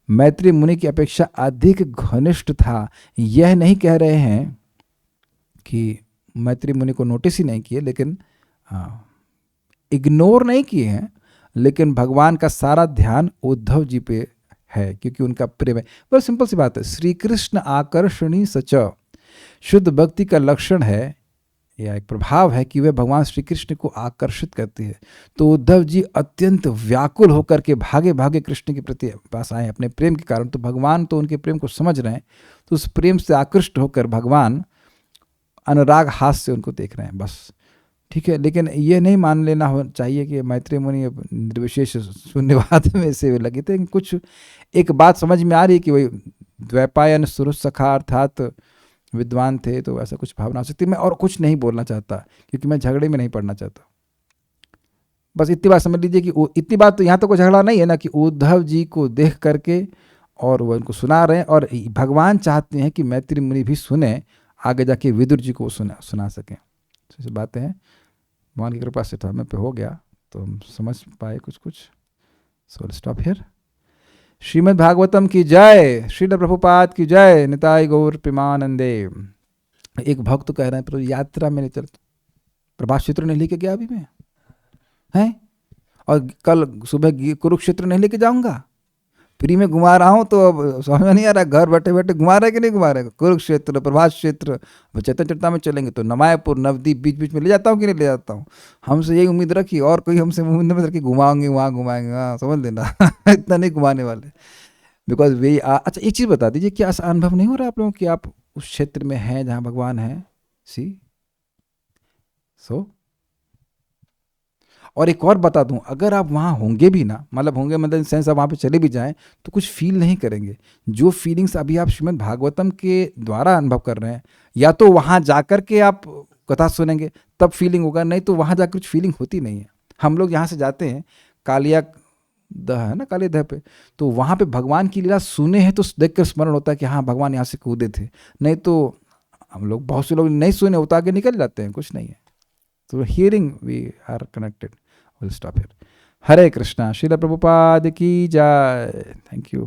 मैत्रेय मुनि की अपेक्षा अधिक घनिष्ठ था। यह नहीं कह रहे हैं कि मैत्रेय मुनि को नोटिस ही नहीं किए, लेकिन इग्नोर नहीं किए हैं, लेकिन भगवान का सारा ध्यान उद्धव जी पे है क्योंकि उनका प्रेम है। बस सिंपल सी बात है। श्री कृष्ण आकर्षणी सच शुद्ध भक्ति का लक्षण है या एक प्रभाव है कि वे भगवान श्री कृष्ण को आकर्षित करती है। तो उद्धव जी अत्यंत व्याकुल होकर के भागे भागे कृष्ण के प्रति पास आए अपने प्रेम के कारण। तो भगवान तो उनके प्रेम को समझ रहे हैं, तो उस प्रेम से आकृष्ट होकर भगवान अनुराग हास से उनको देख रहे हैं, बस ठीक है। लेकिन ये नहीं मान लेना हो चाहिए कि मैत्रेय मुनि निर्विशेष शून्यवाद में से लगे थे। कुछ एक बात समझ में आ रही कि वही द्वैपायन सुरुष सखा अर्थात विद्वान थे, तो ऐसा कुछ भावना हो सकती है। मैं और कुछ नहीं बोलना चाहता क्योंकि मैं झगड़े में नहीं पड़ना चाहता। बस इतनी बात समझ लीजिए कि इतनी बात तो यहाँ तो कोई झगड़ा नहीं है ना, कि उद्धव जी को देख करके और वो उनको सुना रहे हैं, और भगवान चाहते हैं कि मैत्रेय मुनि भी सुने, आगे जाके विदुर जी को सुना सकें। ऐसी बातें हैं। भगवान की कृपा से तो हमें पे हो गया, तो हम समझ पाए कुछ। So stop here. Shrimad Bhagavatam की जय, श्रील प्रभुपाद की जय, निताय गौर प्रेमानंदे। एक भक्त कह रहे हैं प्रभु यात्रा में नहीं चल, प्रभास क्षेत्र नहीं लेके गया अभी मैं हैं, और कल सुबह कुरुक्षेत्र नहीं लेके जाऊंगा, फ्री में घुमा रहा हूँ। तो अब समझ में नहीं आ रहा घर बैठे बैठे घुमा रहे कि नहीं घुमा रहे। कुरुक्षेत्र, प्रभास क्षेत्र, चैतन्य चरिता में चलेंगे तो नमायपुर, नवदीप बीच बीच में ले जाता हूँ कि नहीं ले जाता हूँ। हमसे यही उम्मीद रखी, और कोई हमसे उम्मीद मत रखी घुमाएंगे वहाँ घुमाएंगे, हाँ समझ लेना इतना नहीं घुमाने वाले। बिकॉज वे अच्छा एक चीज़ बता दीजिए, क्या ऐसा अनुभव नहीं हो रहा आप लोगों कि आप उस क्षेत्र में हैं जहाँ भगवान है? और एक और बता दूं, अगर आप वहाँ होंगे भी ना, मतलब होंगे मतलब इन सेंस आप वहाँ पे चले भी जाएं तो कुछ फील नहीं करेंगे। जो फीलिंग्स अभी आप श्रीमद् भागवतम के द्वारा अनुभव कर रहे हैं, या तो वहाँ जाकर के आप कथा सुनेंगे तब फीलिंग होगा, नहीं तो वहाँ जाकर कुछ फीलिंग होती नहीं है। हम लोग यहाँ से जाते हैं कालिया दह है ना, कालिया दह पे, तो वहाँ पे भगवान की लीला सुने हैं तो देख कर स्मरण होता है कि हाँ भगवान यहाँ से कूदे थे। नहीं तो हम लोग, बहुत से लोग नहीं सुने, उतार के निकल जाते हैं, कुछ नहीं है। तो hearing we are connected. We'll stop here. Hare Krishna. Srila Prabhupada ki jai. Thank you.